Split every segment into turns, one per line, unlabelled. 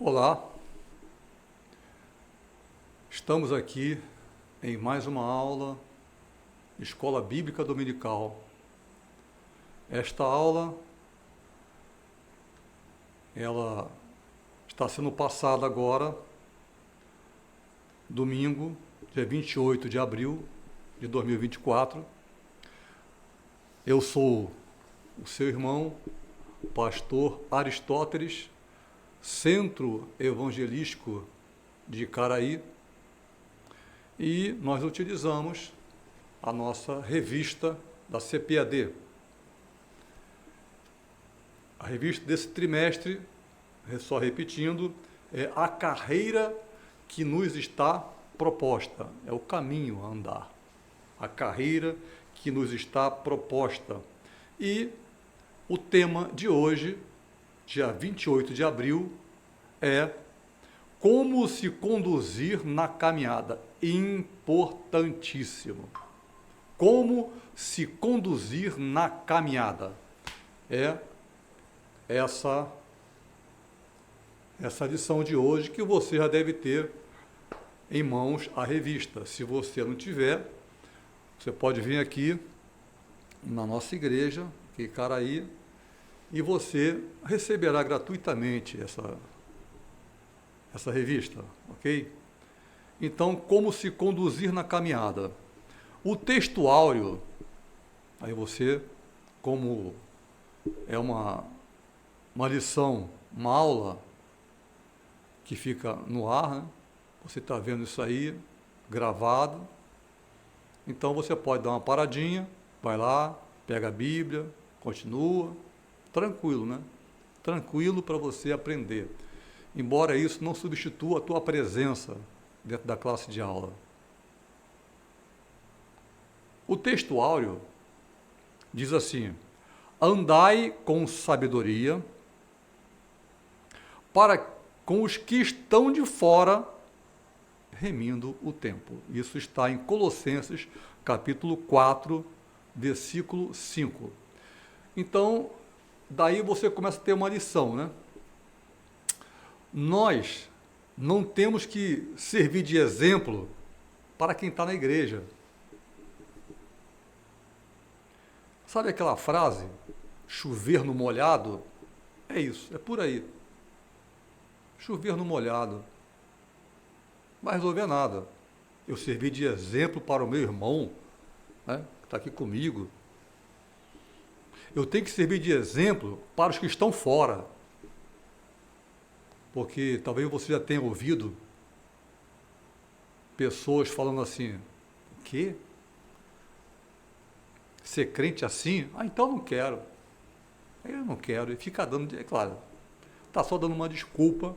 Olá, estamos aqui em mais uma aula Escola Bíblica Dominical. Esta aula, ela está sendo passada agora, domingo, dia 28 de abril de 2024. Eu sou o seu irmão, pastor Aristóteles, Centro Evangelístico de Icaraí, e nós utilizamos a nossa revista da CPAD. A revista desse trimestre, só repetindo, é a carreira que nos está proposta, é o caminho a andar, a carreira que nos está proposta. E o tema de hoje, dia 28 de abril, é como se conduzir na caminhada. Importantíssimo. Como se conduzir na caminhada. É essa lição de hoje que você já deve ter em mãos a revista. Se você não tiver, você pode vir aqui na nossa igreja, que é Icaraí, e você receberá gratuitamente essa revista, ok? Então, como se conduzir na caminhada? O texto áureo, aí você, como é uma lição, uma aula que fica no ar, né? Você está vendo isso aí gravado, então você pode dar uma paradinha, vai lá, pega a Bíblia, continua, tranquilo, né? Tranquilo para você aprender. Embora isso não substitua a tua presença dentro da classe de aula. O texto áureo diz assim: andai com sabedoria para com os que estão de fora, remindo o tempo. Isso está em Colossenses, capítulo 4, versículo 5. Então, daí você começa a ter uma lição, né? Nós não temos que servir de exemplo para quem está na igreja. Sabe aquela frase, chover no molhado? É isso, é por aí. Chover no molhado. Não vai resolver nada. Eu servi de exemplo para o meu irmão, né, que está aqui comigo. Eu tenho que servir de exemplo para os que estão fora. Porque talvez você já tenha ouvido pessoas falando assim: o quê? Ser crente assim? Ah, então não quero. Eu não quero. E fica dando, é claro, está só dando uma desculpa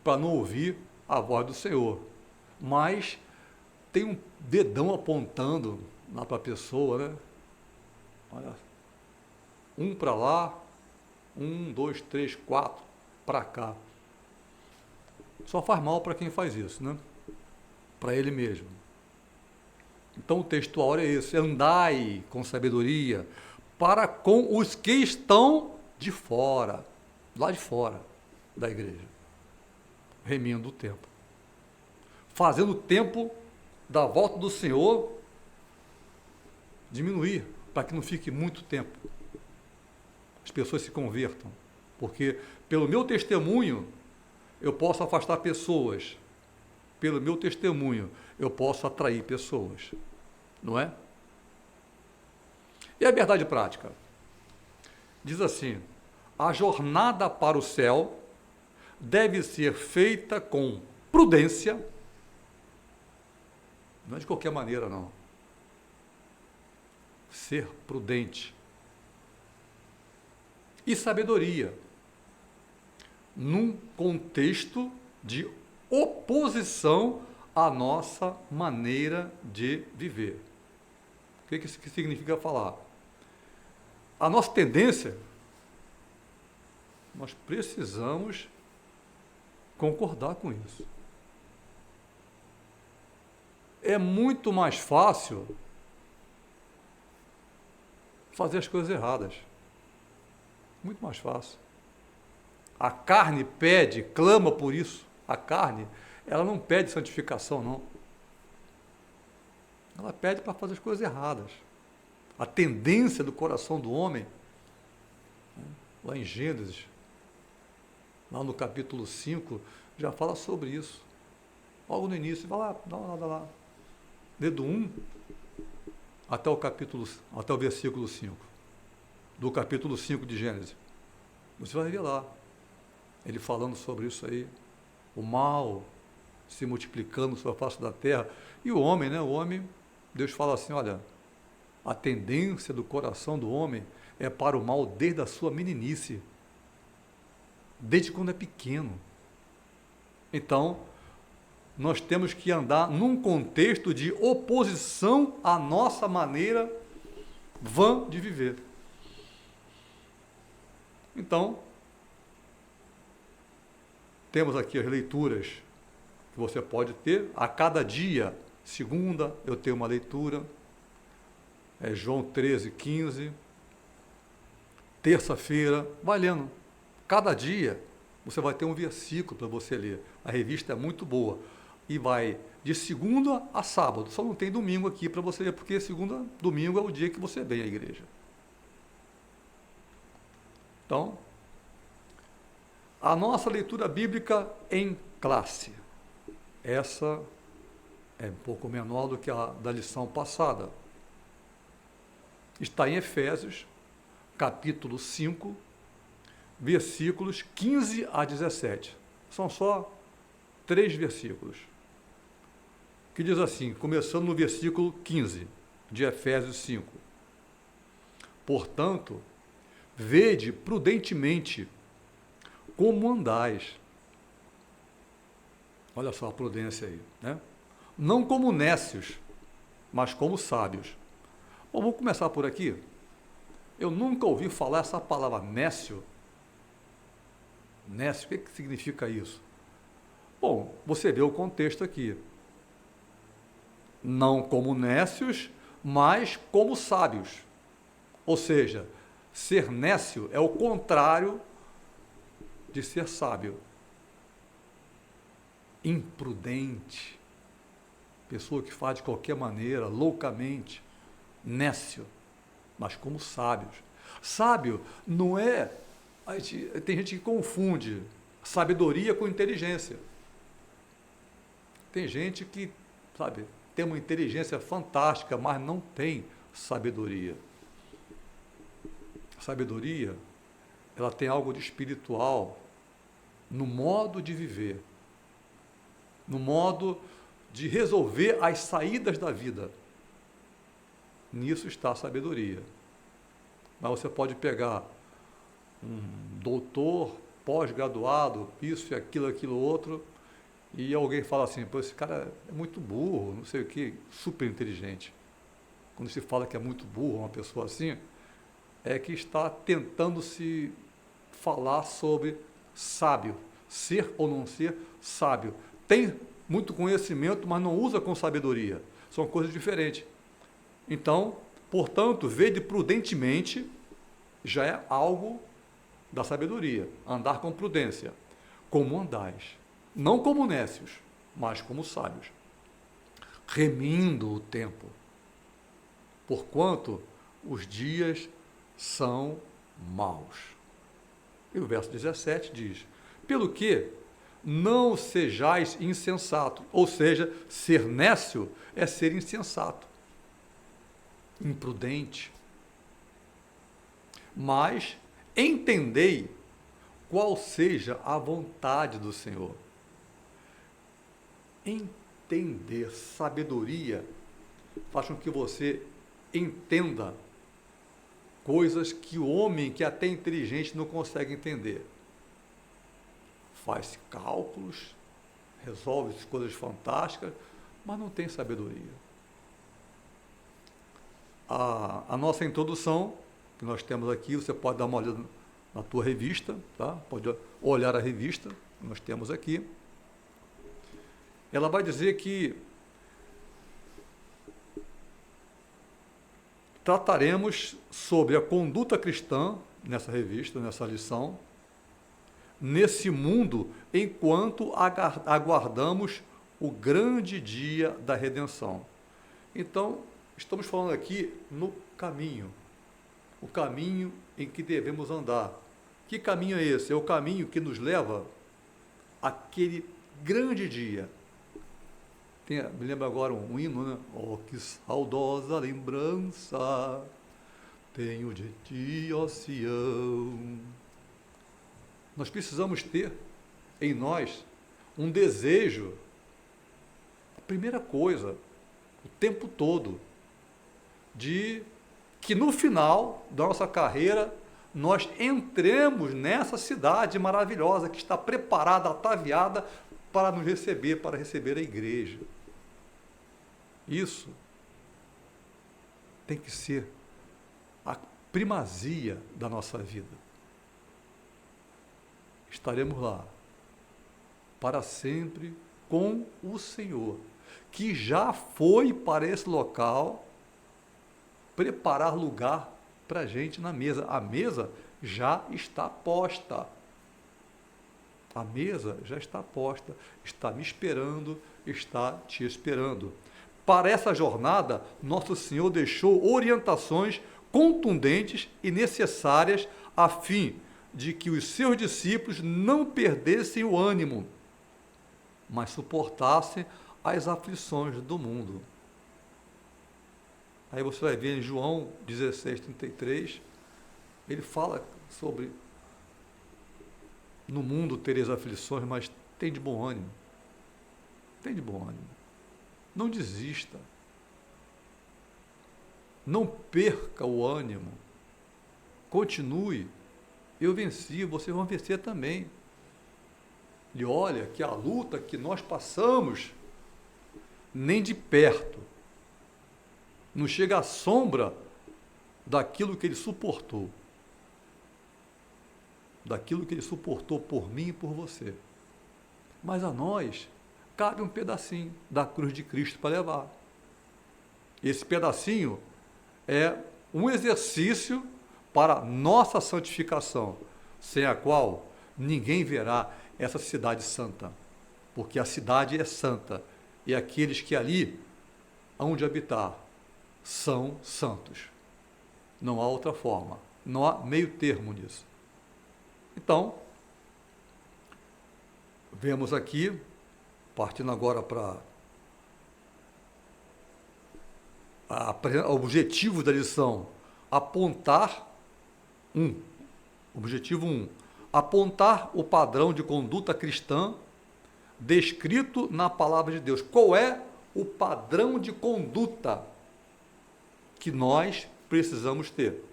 para não ouvir a voz do Senhor. Mas tem um dedão apontando lá para a pessoa, né? Olha, um para lá, 1, 2, 3, 4 para cá. Só faz mal para quem faz isso, né? Para ele mesmo. Então o texto áureo é esse: andai com sabedoria para com os que estão de fora, lá de fora da igreja, remindo o tempo, fazendo o tempo da volta do Senhor diminuir, para que não fique muito tempo, as pessoas se convertam, porque pelo meu testemunho eu posso afastar pessoas, pelo meu testemunho eu posso atrair pessoas, não é? E a verdade prática? Diz assim: a jornada para o céu deve ser feita com prudência, não é de qualquer maneira não. Ser prudente. E sabedoria, num contexto de oposição à nossa maneira de viver. O que isso significa falar? A nossa tendência, nós precisamos concordar com isso. É muito mais fácil fazer as coisas erradas. Muito mais fácil. A carne pede, clama por isso. A carne, ela não pede santificação, não. Ela pede para fazer as coisas erradas. A tendência do coração do homem, lá em Gênesis, lá no capítulo 5, já fala sobre isso. Logo no início, vai lá, dá uma olhada lá. Do 1 até o versículo 5. Do capítulo 5 de Gênesis. Você vai ver lá. Ele falando sobre isso aí. O mal se multiplicando sobre a face da terra. E o homem, né? O homem, Deus fala assim, olha, a tendência do coração do homem é para o mal desde a sua meninice. Desde quando é pequeno. Então, nós temos que andar num contexto de oposição à nossa maneira vã de viver. Então, temos aqui as leituras que você pode ter. A cada dia, segunda, eu tenho uma leitura. É João 13, 15. Terça-feira, vai lendo. Cada dia, você vai ter um versículo para você ler. A revista é muito boa. E vai de segunda a sábado. Só não tem domingo aqui para você ler, porque domingo é o dia que você vem à igreja. Então, a nossa leitura bíblica em classe. Essa é um pouco menor do que a da lição passada. Está em Efésios, capítulo 5, versículos 15 a 17. São só 3 versículos. Que diz assim, começando no versículo 15 de Efésios 5. Portanto, vede prudentemente como andais. Olha só a prudência aí, né? Não como nécios, mas como sábios. Bom, vamos começar por aqui. Eu nunca ouvi falar essa palavra nécio. Nécio, o que significa isso? Bom, você vê o contexto aqui. Não como nécios, mas como sábios. Ou seja, ser nécio é o contrário de ser sábio. Imprudente. Pessoa que faz de qualquer maneira, loucamente. Nécio, mas como sábios. Sábio não é... tem gente que confunde sabedoria com inteligência. Tem gente que, sabe, tem uma inteligência fantástica, mas não tem sabedoria. A sabedoria, ela tem algo de espiritual no modo de viver, no modo de resolver as saídas da vida. Nisso está a sabedoria. Mas você pode pegar um doutor, pós-graduado, isso e aquilo outro, e alguém fala assim, pô, esse cara é muito burro, não sei o que, super inteligente. Quando se fala que é muito burro uma pessoa assim, é que está tentando se falar sobre sábio, ser ou não ser sábio. Tem muito conhecimento, mas não usa com sabedoria. São coisas diferentes. Então, portanto, vede prudentemente já é algo da sabedoria. Andar com prudência. Como andais. Não como nécios, mas como sábios. Remindo o tempo. Porquanto os dias são maus. E o verso 17 diz, pelo que não sejais insensatos. Ou seja, ser nécio é ser insensato. Imprudente. Mas entendei qual seja a vontade do Senhor. Entender, sabedoria, faz com que você entenda coisas que o homem, que é até inteligente, não consegue entender. Faz cálculos, resolve coisas fantásticas, mas não tem sabedoria. A nossa introdução, que nós temos aqui, você pode dar uma olhada na tua revista, tá? Pode olhar a revista que nós temos aqui. Ela vai dizer que trataremos sobre a conduta cristã nessa revista, nessa lição, nesse mundo enquanto aguardamos o grande dia da redenção. Então, estamos falando aqui no caminho, o caminho em que devemos andar. Que caminho é esse? É o caminho que nos leva àquele grande dia. Me lembra agora um hino, né? Oh, que saudosa lembrança tenho de ti, ó Sião. Nós precisamos ter em nós um desejo, a primeira coisa, o tempo todo, de que no final da nossa carreira nós entremos nessa cidade maravilhosa que está preparada, ataviada para nos receber, para receber a igreja. Isso tem que ser a primazia da nossa vida. Estaremos lá para sempre com o Senhor, que já foi para esse local preparar lugar para a gente na mesa. A mesa já está posta. A mesa já está posta, está me esperando, está te esperando. Para essa jornada, nosso Senhor deixou orientações contundentes e necessárias a fim de que os seus discípulos não perdessem o ânimo, mas suportassem as aflições do mundo. Aí você vai ver em João 16:33, ele fala sobre no mundo tereis aflições, mas tem de bom ânimo. Tem de bom ânimo. Não desista. Não perca o ânimo. Continue. Eu venci, vocês vão vencer também. E olha que a luta que nós passamos, nem de perto, não chega à sombra daquilo que ele suportou. Daquilo que ele suportou por mim e por você. Mas a nós cabe um pedacinho da cruz de Cristo para levar. Esse pedacinho é um exercício para nossa santificação, sem a qual ninguém verá essa cidade santa, porque a cidade é santa e aqueles que ali hão de habitar são santos. Não há outra forma, não há meio termo nisso. Então, vemos aqui, partindo agora para o objetivo da lição, objetivo 1, apontar o padrão de conduta cristã descrito na palavra de Deus. Qual é o padrão de conduta que nós precisamos ter?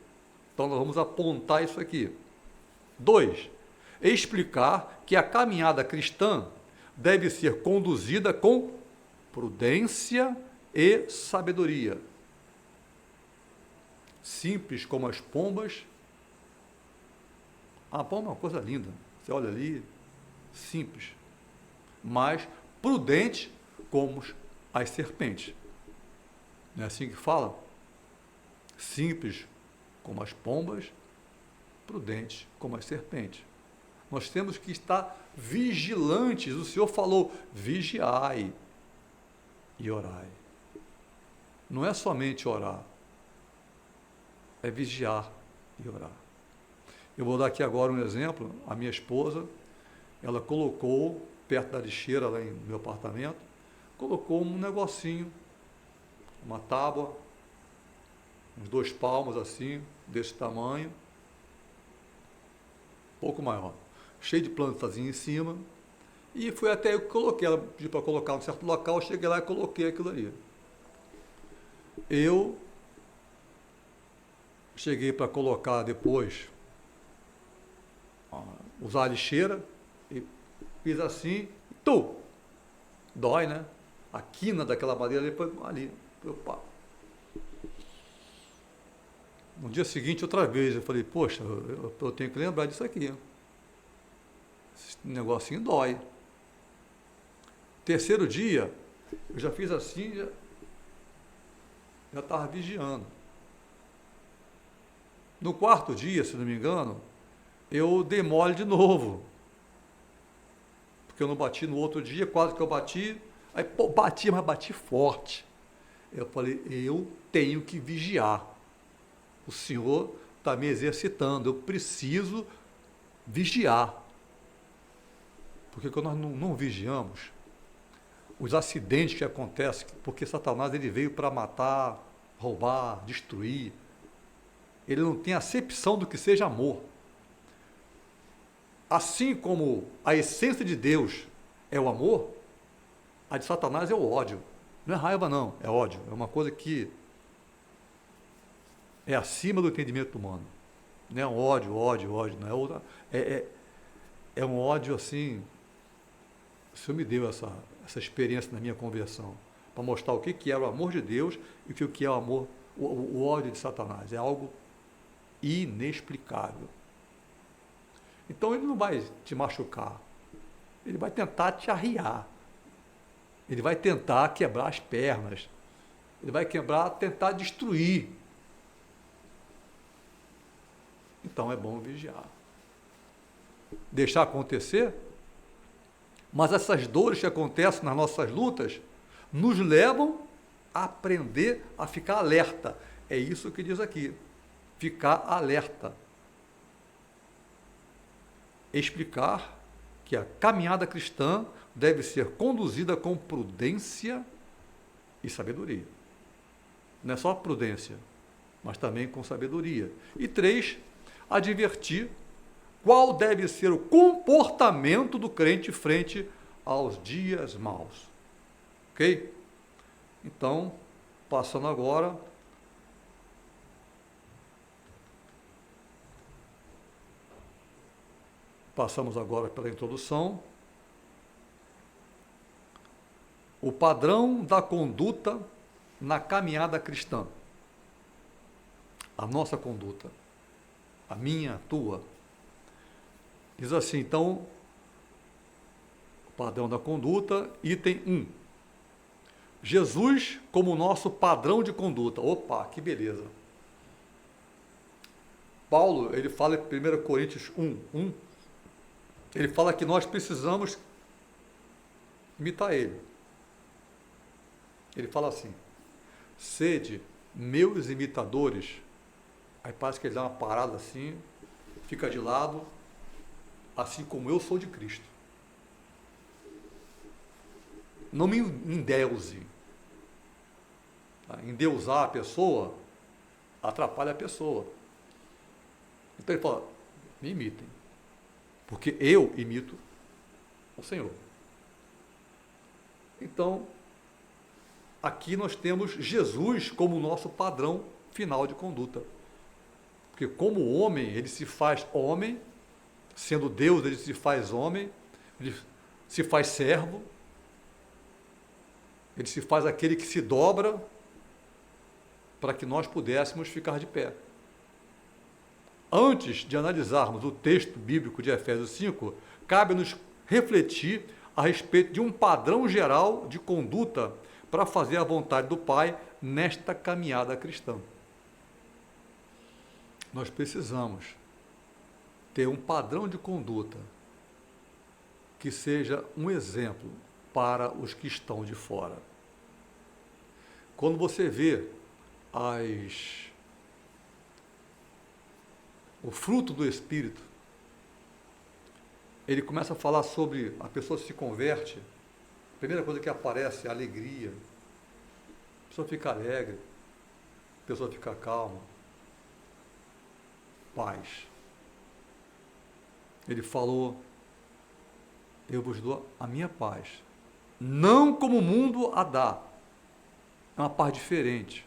Então, nós vamos apontar isso aqui. 2, explicar que a caminhada cristã deve ser conduzida com prudência e sabedoria. Simples como as pombas. A pomba é uma coisa linda. Você olha ali, simples. Mas prudente como as serpentes. Não é assim que fala? Simples como as pombas, prudente como as serpentes. Nós temos que estar vigilantes. O Senhor falou, vigiai e orai. Não é somente orar, é vigiar e orar. Eu vou dar aqui agora um exemplo. A minha esposa, ela colocou, perto da lixeira lá no meu apartamento, colocou um negocinho, uma tábua, uns 2 palmos assim, desse tamanho, pouco maior, cheio de plantazinha em cima, e foi até eu que coloquei, ela pediu para colocar em um certo local, eu cheguei lá e coloquei aquilo ali. Eu cheguei para colocar depois, usar a lixeira, e fiz assim, dói, né? A quina daquela madeira ali foi ali, opa. No dia seguinte, outra vez, eu falei, poxa, eu tenho que lembrar disso aqui. Esse negocinho dói. Terceiro dia, eu já fiz assim, já estava vigiando. No quarto dia, se não me engano, eu dei mole de novo. porque eu não bati no outro dia, quase que eu bati. Aí, pô, bati, mas bati forte. Eu falei, eu tenho que vigiar. O Senhor está me exercitando, eu preciso vigiar. Porque quando nós não vigiamos, os acidentes que acontecem, porque Satanás ele veio para matar, roubar, destruir. Ele não tem acepção do que seja amor. Assim como a essência de Deus é o amor, a de Satanás é o ódio. Não é raiva não, é ódio. É uma coisa que é acima do entendimento humano. Não é um ódio, não é outra. É um ódio assim. O Senhor me deu essa experiência na minha conversão, para mostrar o que era o amor de Deus e o que é o amor, o ódio de Satanás. É algo inexplicável. Então ele não vai te machucar, ele vai tentar te arriar, ele vai tentar quebrar as pernas, ele vai tentar destruir. Então é bom vigiar. Deixar acontecer, mas essas dores que acontecem nas nossas lutas nos levam a aprender a ficar alerta. É isso que diz aqui, ficar alerta. Explicar que a caminhada cristã deve ser conduzida com prudência e sabedoria. Não é só prudência, mas também com sabedoria. E 3, advertir qual deve ser o comportamento do crente frente aos dias maus. Ok? Então, passando agora passamos agora pela introdução. O padrão da conduta na caminhada cristã. A nossa conduta. A minha, a tua. Diz assim, então, o padrão da conduta, item 1. Jesus como nosso padrão de conduta. Opa, que beleza. Paulo, ele fala em 1 Coríntios 1, ele fala que nós precisamos imitar ele. Ele fala assim, sede meus imitadores. Aí parece que ele dá uma parada assim, fica de lado, assim como eu sou de Cristo. Não me endeuse. Tá? Endeusar a pessoa atrapalha a pessoa. Então ele fala, me imitem. Porque eu imito o Senhor. Então, aqui nós temos Jesus como nosso padrão final de conduta. Porque como homem, ele se faz homem, sendo Deus, ele se faz homem, ele se faz servo, ele se faz aquele que se dobra para que nós pudéssemos ficar de pé. Antes de analisarmos o texto bíblico de Efésios 5, cabe-nos refletir a respeito de um padrão geral de conduta para fazer a vontade do Pai nesta caminhada cristã. Nós precisamos ter um padrão de conduta que seja um exemplo para os que estão de fora. Quando você vê o fruto do Espírito, ele começa a falar sobre a pessoa se converte, a primeira coisa que aparece é a alegria, a pessoa fica alegre, a pessoa fica calma, paz. Ele falou, eu vos dou a minha paz, não como o mundo a dá, é uma paz diferente.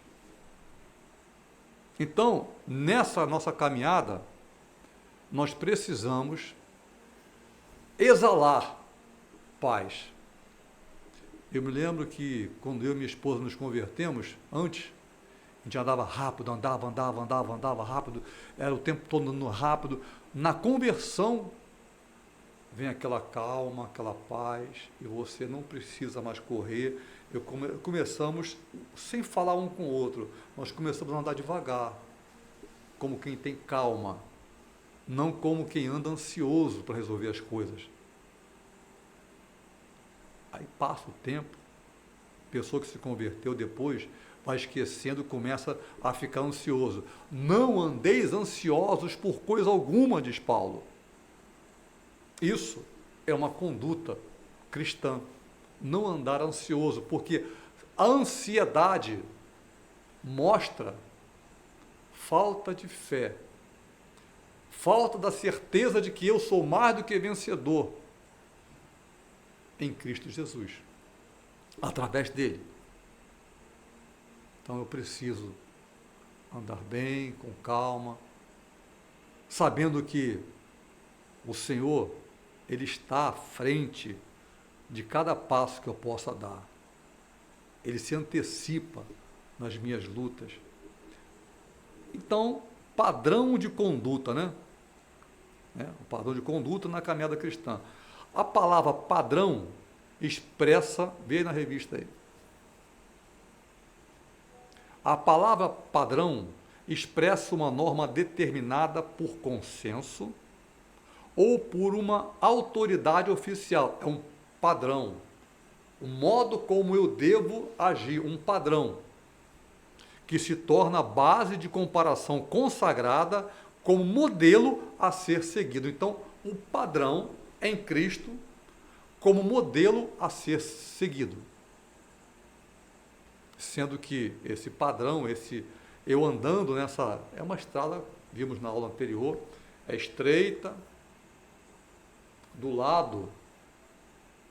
Então, nessa nossa caminhada, nós precisamos exalar paz. Eu me lembro que quando eu e minha esposa nos convertemos, antes, a gente andava rápido, andava rápido, era o tempo todo andando rápido. Na conversão, vem aquela calma, aquela paz, e você não precisa mais correr. Começamos, sem falar um com o outro, nós começamos a andar devagar, como quem tem calma, não como quem anda ansioso para resolver as coisas. Aí passa o tempo, pessoa que se converteu depois vai esquecendo, começa a ficar ansioso. Não andeis ansiosos por coisa alguma, diz Paulo. Isso é uma conduta cristã. Não andar ansioso, porque a ansiedade mostra falta de fé, falta da certeza de que eu sou mais do que vencedor em Cristo Jesus, através dele. Então eu preciso andar bem, com calma, sabendo que o Senhor, Ele está à frente de cada passo que eu possa dar. Ele se antecipa nas minhas lutas. Então, padrão de conduta, né? O padrão de conduta na caminhada cristã. A palavra padrão expressa, vê na revista aí. A palavra padrão expressa uma norma determinada por consenso ou por uma autoridade oficial. É um padrão. O modo como eu devo agir, um padrão, que se torna base de comparação consagrada como modelo a ser seguido. Então, o padrão em Cristo como modelo a ser seguido. Sendo que esse padrão, eu andando nessa, é uma estrada, vimos na aula anterior, é estreita, do lado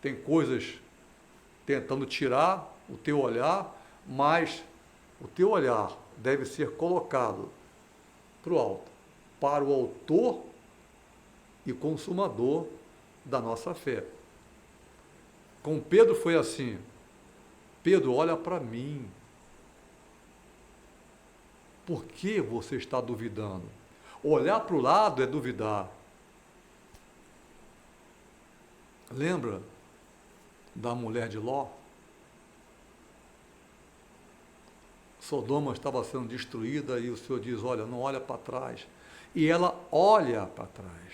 tem coisas tentando tirar o teu olhar, mas o teu olhar deve ser colocado para o alto, para o autor e consumador da nossa fé. Com Pedro foi assim: Pedro, olha para mim. Por que você está duvidando? Olhar para o lado é duvidar. Lembra da mulher de Ló? Sodoma estava sendo destruída e o Senhor diz, olha, não olha para trás. E ela olha para trás.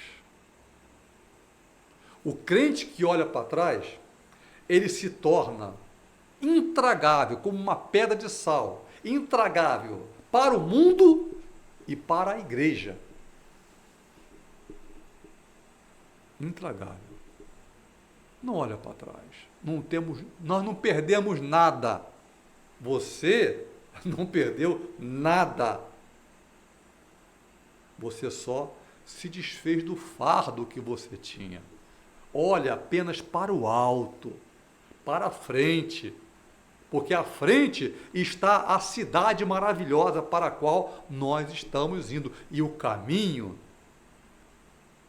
O crente que olha para trás, ele se torna intragável, como uma pedra de sal, intragável para o mundo e para a igreja. Intragável. Não olha para trás. Nós não perdemos nada. Você não perdeu nada. Você só se desfez do fardo que você tinha. Olha apenas para o alto, para a frente, porque à frente está a cidade maravilhosa para a qual nós estamos indo. E o caminho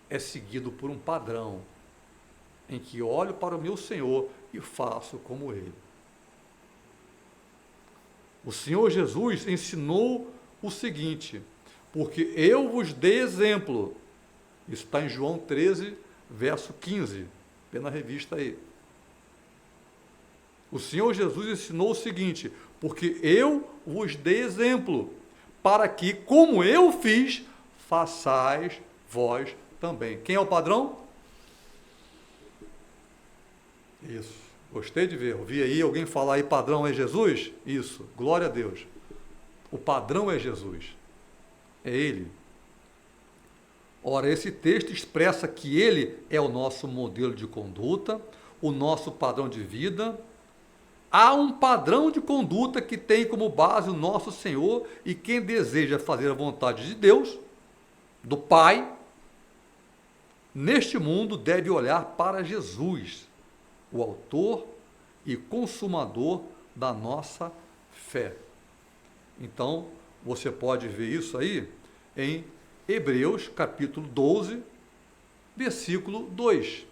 é seguido por um padrão, em que olho para o meu Senhor e faço como Ele. O Senhor Jesus ensinou o seguinte, porque eu vos dei exemplo. Isso está em João 13, verso 15, vê na revista aí. O Senhor Jesus ensinou o seguinte, porque eu vos dei exemplo, para que, como eu fiz, façais vós também. Quem é o padrão? Isso, gostei de ver. Ouvi aí alguém falar aí, padrão é Jesus? Isso, glória a Deus. O padrão é Jesus. É Ele. Ora, esse texto expressa que Ele é o nosso modelo de conduta, o nosso padrão de vida. Há um padrão de conduta que tem como base o nosso Senhor, e quem deseja fazer a vontade de Deus, do Pai, neste mundo deve olhar para Jesus, o autor e consumador da nossa fé. Então, você pode ver isso aí em Hebreus, capítulo 12, versículo 2,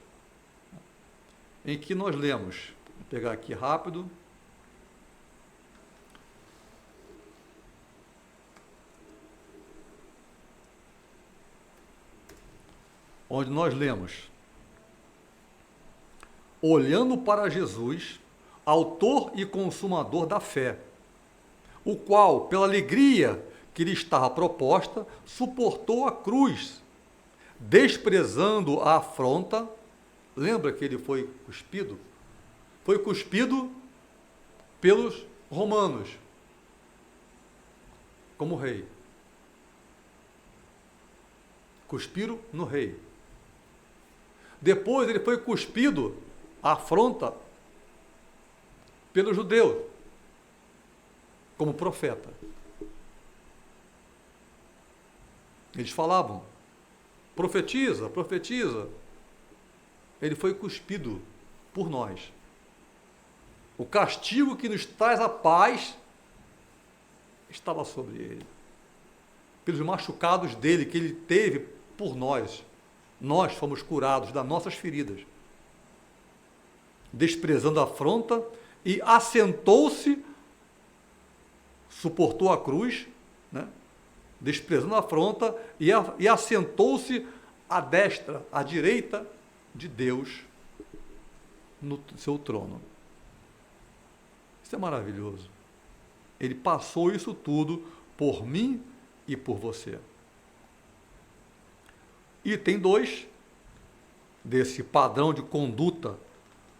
em que nós lemos, vou pegar aqui rápido, onde nós lemos, olhando para Jesus, autor e consumador da fé, o qual, pela alegria que lhe estava proposta, suportou a cruz, desprezando a afronta. Lembra que ele foi cuspido? foi cuspido pelos romanos como rei. Cuspiram no rei. Depois ele foi cuspido, à afronta, pelos judeus, como profeta. Eles falavam, profetiza, profetiza. Ele foi cuspido por nós. O castigo que nos traz a paz estava sobre ele. Pelos machucados dele, que ele teve por nós. Nós fomos curados das nossas feridas. Desprezando a afronta, e assentou-se, suportou a cruz, né? Desprezando a afronta, e assentou-se à destra, à direita de Deus, no seu trono. Isso é maravilhoso. Ele passou isso tudo por mim e por você. Item 2, desse padrão de conduta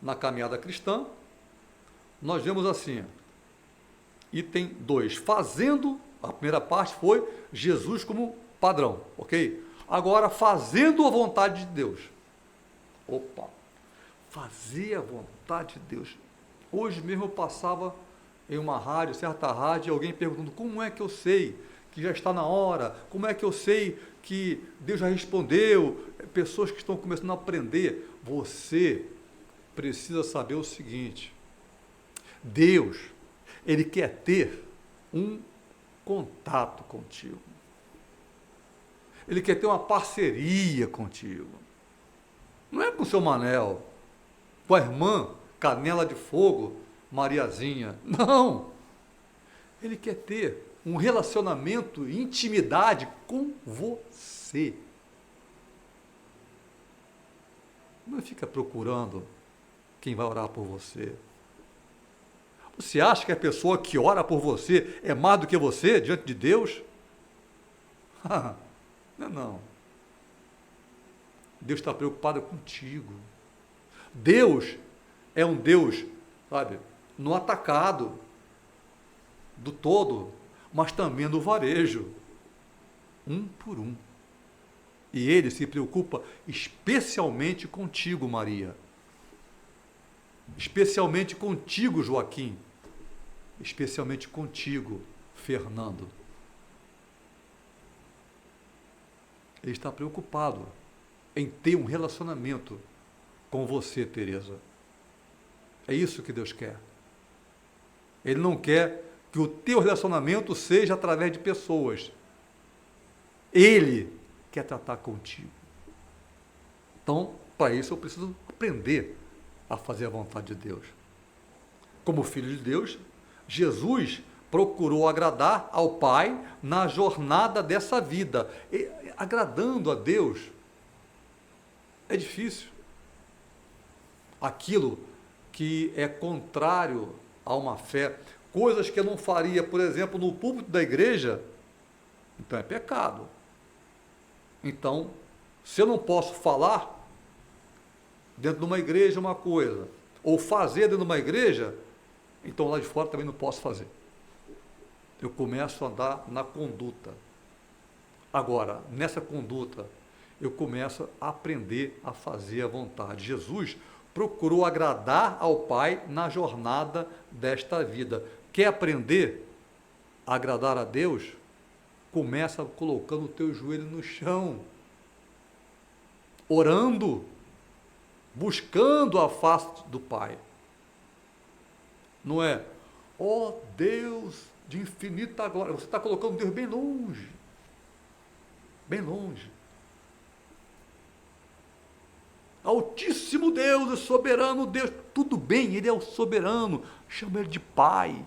na caminhada cristã, nós vemos assim, item 2, fazendo, a primeira parte foi Jesus como padrão, ok? Agora, fazendo a vontade de Deus. Opa, fazer a vontade de Deus. Hoje mesmo eu passava em uma rádio, certa rádio, alguém perguntando, como é que eu sei que já está na hora? Como é que eu sei que Deus já respondeu? Pessoas que estão começando a aprender. Você precisa saber o seguinte, Deus, Ele quer ter um contato contigo. Ele quer ter uma parceria contigo. Não é com o seu Manel, com a irmã Canela de Fogo, Mariazinha. Não! Ele quer ter um relacionamento, intimidade com você. Não fica procurando quem vai orar por você. Você acha que a pessoa que ora por você é mais do que você diante de Deus? Não. Deus está preocupado contigo. Deus é um Deus, sabe, no atacado, do todo, mas também no varejo, um por um. E Ele se preocupa especialmente contigo, Maria. Especialmente contigo, Joaquim. Especialmente contigo, Fernando. Ele está preocupado em ter um relacionamento com você, Teresa. É isso que Deus quer. Ele não quer que o teu relacionamento seja através de pessoas. Ele quer tratar contigo. Então, para isso eu preciso aprender a fazer a vontade de Deus. Como filho de Deus, Jesus procurou agradar ao Pai na jornada dessa vida. E, agradando a Deus é difícil. Aquilo que é contrário a uma fé, coisas que eu não faria, por exemplo, no púlpito da igreja, então é pecado. Então, se eu não posso falar dentro de uma igreja uma coisa, ou fazer dentro de uma igreja, então lá de fora também não posso fazer. Eu começo a andar na conduta. Agora, nessa conduta, eu começo a aprender a fazer a vontade. Jesus procurou agradar ao Pai na jornada desta vida. Quer aprender a agradar a Deus? Começa colocando o teu joelho no chão, orando, buscando a face do Pai. Não é, ó Deus de infinita glória, você está colocando Deus bem longe, bem longe. Altíssimo Deus, soberano Deus, tudo bem, Ele é o soberano, chama Ele de Pai.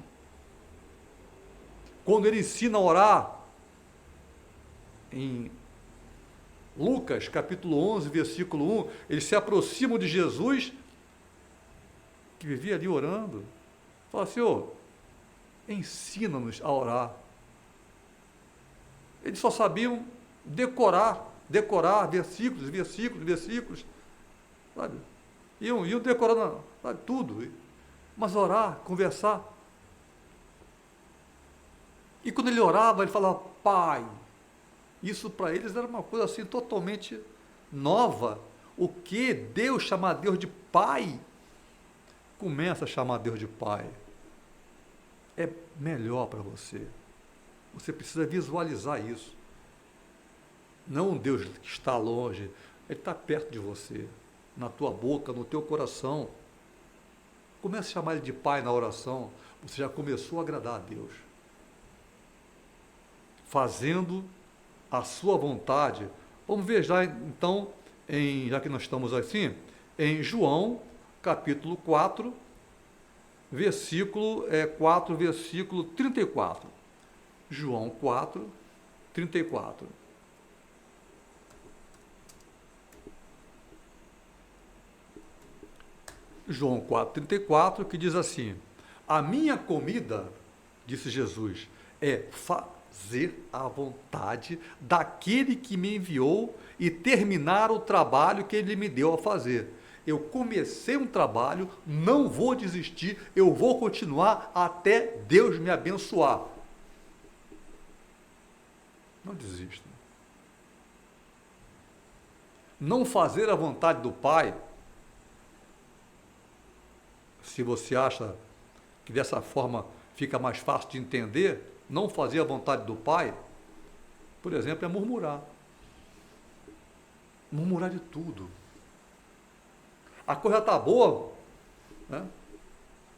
Quando Ele ensina a orar, em Lucas, capítulo 11, versículo 1, eles se aproximam de Jesus, que vivia ali orando, fala, Senhor, ensina-nos a orar. Eles só sabiam decorar versículos, sabe? Iam decorando, sabe, tudo. mas orar, conversar. E quando ele orava, ele falava, Pai. Isso para eles era uma coisa assim totalmente nova. O que? Deus chamar Deus de Pai? Começa a chamar Deus de Pai. É melhor para você. Você precisa visualizar isso. Não um Deus que está longe, Ele está perto de você, na tua boca, no teu coração. Comece a chamar Ele de Pai na oração, você já começou a agradar a Deus. Fazendo a sua vontade. Vamos ver já, então, já que nós estamos assim, em João, capítulo 4, versículo 34. João 4, 34. João 4,34, que diz assim, a minha comida, disse Jesus, é fazer a vontade daquele que me enviou e terminar o trabalho que ele me deu a fazer. Eu comecei um trabalho, não vou desistir, eu vou continuar até Deus me abençoar. Não desista. Não fazer a vontade do Pai, se você acha que dessa forma fica mais fácil de entender, não fazer a vontade do Pai, por exemplo, é murmurar. Murmurar de tudo. A coisa está boa, né?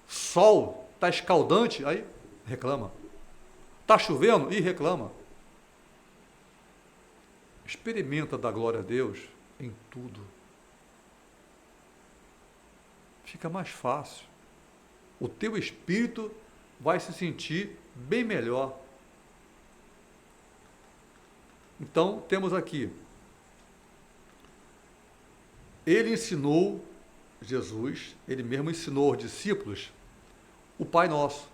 Sol está escaldante, aí reclama. Está chovendo e reclama. Experimenta dar glória a Deus em tudo. Fica mais fácil. O teu espírito vai se sentir bem melhor. Então, temos aqui. Ele ensinou, Jesus, ele mesmo ensinou aos discípulos o Pai Nosso.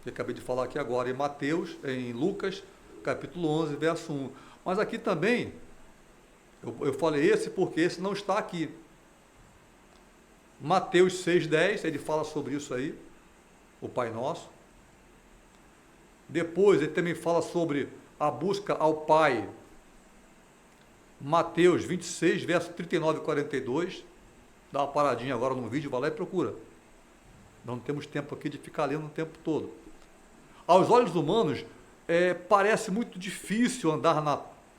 Eu acabei de falar aqui agora em Mateus, em Lucas, capítulo 11, verso 1. Mas aqui também, eu falei esse porque esse não está aqui. Mateus 6,10, ele fala sobre isso aí, o Pai Nosso. Depois ele também fala sobre a busca ao Pai. Mateus 26, verso 39 e 42. Dá uma paradinha agora no vídeo, vai lá e procura. Não temos tempo aqui de ficar lendo o tempo todo. Aos olhos humanos, parece muito difícil andar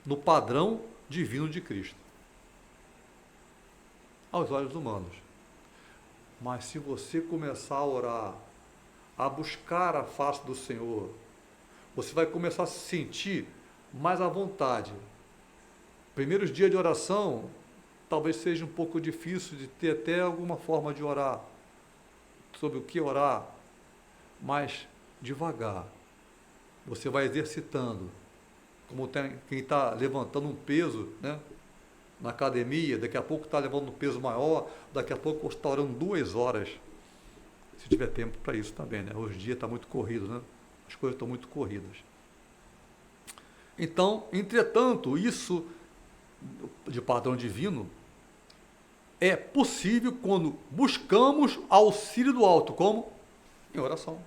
no padrão divino de Cristo. Aos olhos humanos. Mas se você começar a orar, a buscar a face do Senhor, você vai começar a se sentir mais à vontade. Primeiros dias de oração, talvez seja um pouco difícil de ter até alguma forma de orar, sobre o que orar, mas devagar, você vai exercitando, como quem está levantando um peso, né? Na academia, daqui a pouco está levando um peso maior, daqui a pouco está orando 2 horas, se tiver tempo para isso também, né? Hoje em dia está muito corrido, né? As coisas estão muito corridas. Então, entretanto, isso de padrão divino é possível quando buscamos auxílio do alto, como? Em oração.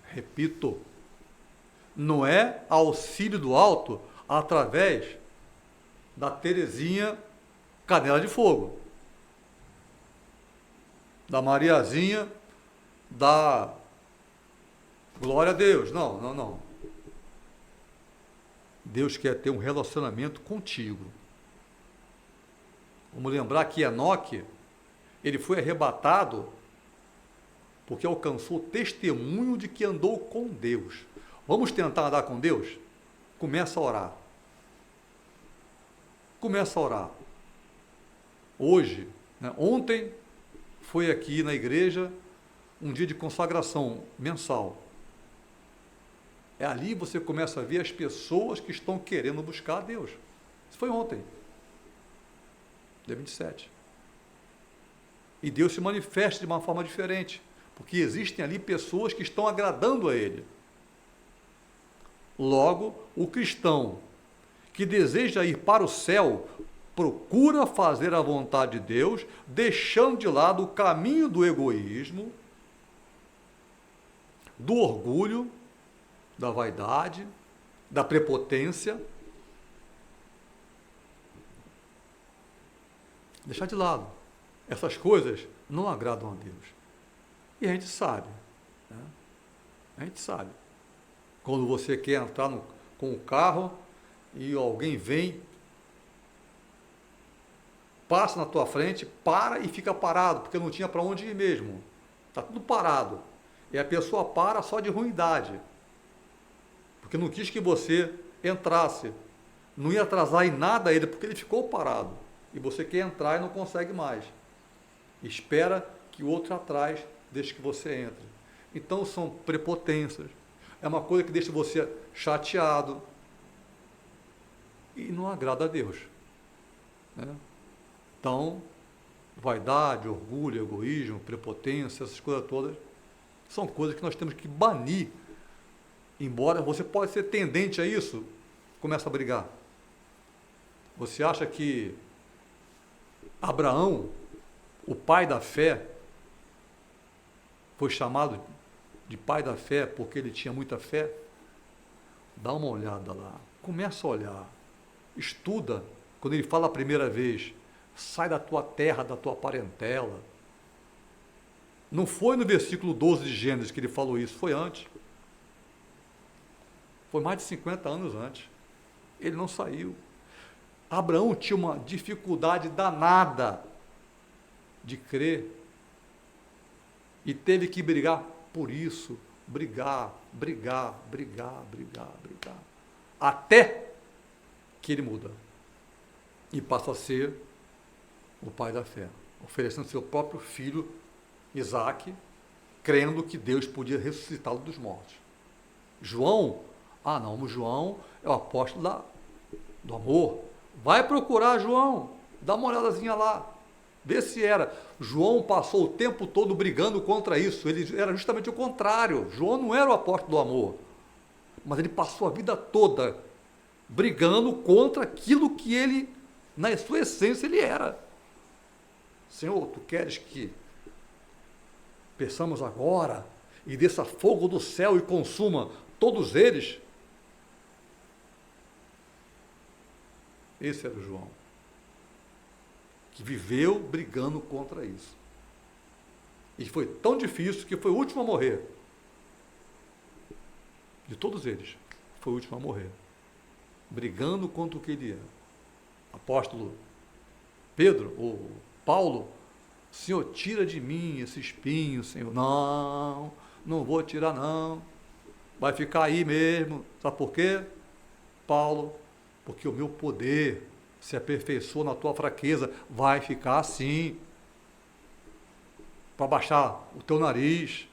Repito, não é auxílio do alto através da Terezinha Canela de Fogo, da Mariazinha, da Glória a Deus. Não. Deus quer ter um relacionamento contigo. Vamos lembrar que Enoque, ele foi arrebatado porque alcançou testemunho de que andou com Deus. Vamos tentar andar com Deus? Começa a orar. Começa a orar. Hoje, né, ontem, foi aqui na igreja um dia de consagração mensal. Ali você começa a ver as pessoas que estão querendo buscar a Deus. Isso foi ontem, dia 27. E Deus se manifesta de uma forma diferente, porque existem ali pessoas que estão agradando a Ele. Logo, o cristão que deseja ir para o céu, procura fazer a vontade de Deus, deixando de lado o caminho do egoísmo, do orgulho, da vaidade, da prepotência. Deixar de lado. Essas coisas não agradam a Deus. E a gente sabe. Né? A gente sabe. Quando você quer entrar com o carro e alguém vem, passa na tua frente, para e fica parado, porque não tinha para onde ir mesmo. Está tudo parado. E a pessoa para só de ruindade. Porque não quis que você entrasse. Não ia atrasar em nada ele, porque ele ficou parado. E você quer entrar e não consegue mais. Espera que o outro atrás deixe que você entre. Então são prepotências. É uma coisa que deixa você chateado. E não agrada a Deus. Né? Então, vaidade, orgulho, egoísmo, prepotência, essas coisas todas, são coisas que nós temos que banir. Embora você pode ser tendente a isso, começa a brigar. Você acha que Abraão, o pai da fé, foi chamado de pai da fé porque ele tinha muita fé? Dá uma olhada lá, começa a olhar, estuda. Quando ele fala a primeira vez, sai da tua terra, da tua parentela. Não foi no versículo 12 de Gênesis que ele falou isso, foi antes. Foi mais de 50 anos antes. Ele não saiu. Abraão tinha uma dificuldade danada de crer e teve que brigar por isso, brigar, até que ele muda e passa a ser o pai da fé, oferecendo seu próprio filho, Isaque, crendo que Deus podia ressuscitá-lo dos mortos. João, o João é o apóstolo do amor. Vai procurar João, dá uma olhadazinha lá, vê se era. João passou o tempo todo brigando contra isso, ele era justamente o contrário. João não era o apóstolo do amor, mas ele passou a vida toda brigando contra aquilo que ele, na sua essência, ele era. Senhor, tu queres que peçamos agora e desça fogo do céu e consuma todos eles? Esse era o João, que viveu brigando contra isso. E foi tão difícil que foi o último a morrer. De todos eles, foi o último a morrer. Brigando contra o que ele era. Apóstolo Pedro, ou Paulo, Senhor, tira de mim esse espinho, Senhor. Não, não vou tirar não. Vai ficar aí mesmo. Sabe por quê? Paulo, porque o meu poder se aperfeiçoa na tua fraqueza. Vai ficar assim. Para baixar o teu nariz.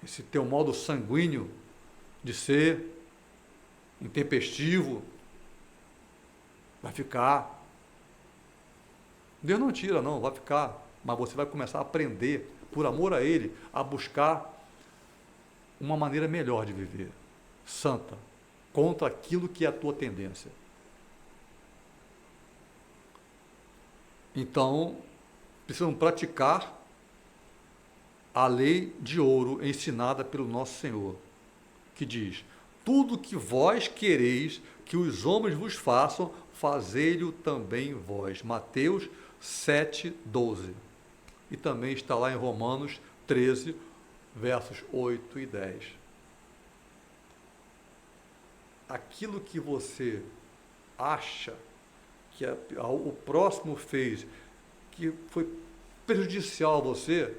Esse teu modo sanguíneo de ser intempestivo. Vai ficar. Deus não tira, não, vai ficar. Mas você vai começar a aprender, por amor a Ele, a buscar uma maneira melhor de viver. Santa. Contra aquilo que é a tua tendência. Então, precisamos praticar a lei de ouro ensinada pelo nosso Senhor, que diz: tudo que vós quereis que os homens vos façam, fazei-lhe também vós. Mateus 7:12. E também está lá em Romanos 13, versos 8 e 10. Aquilo que você acha que o próximo fez, que foi prejudicial a você,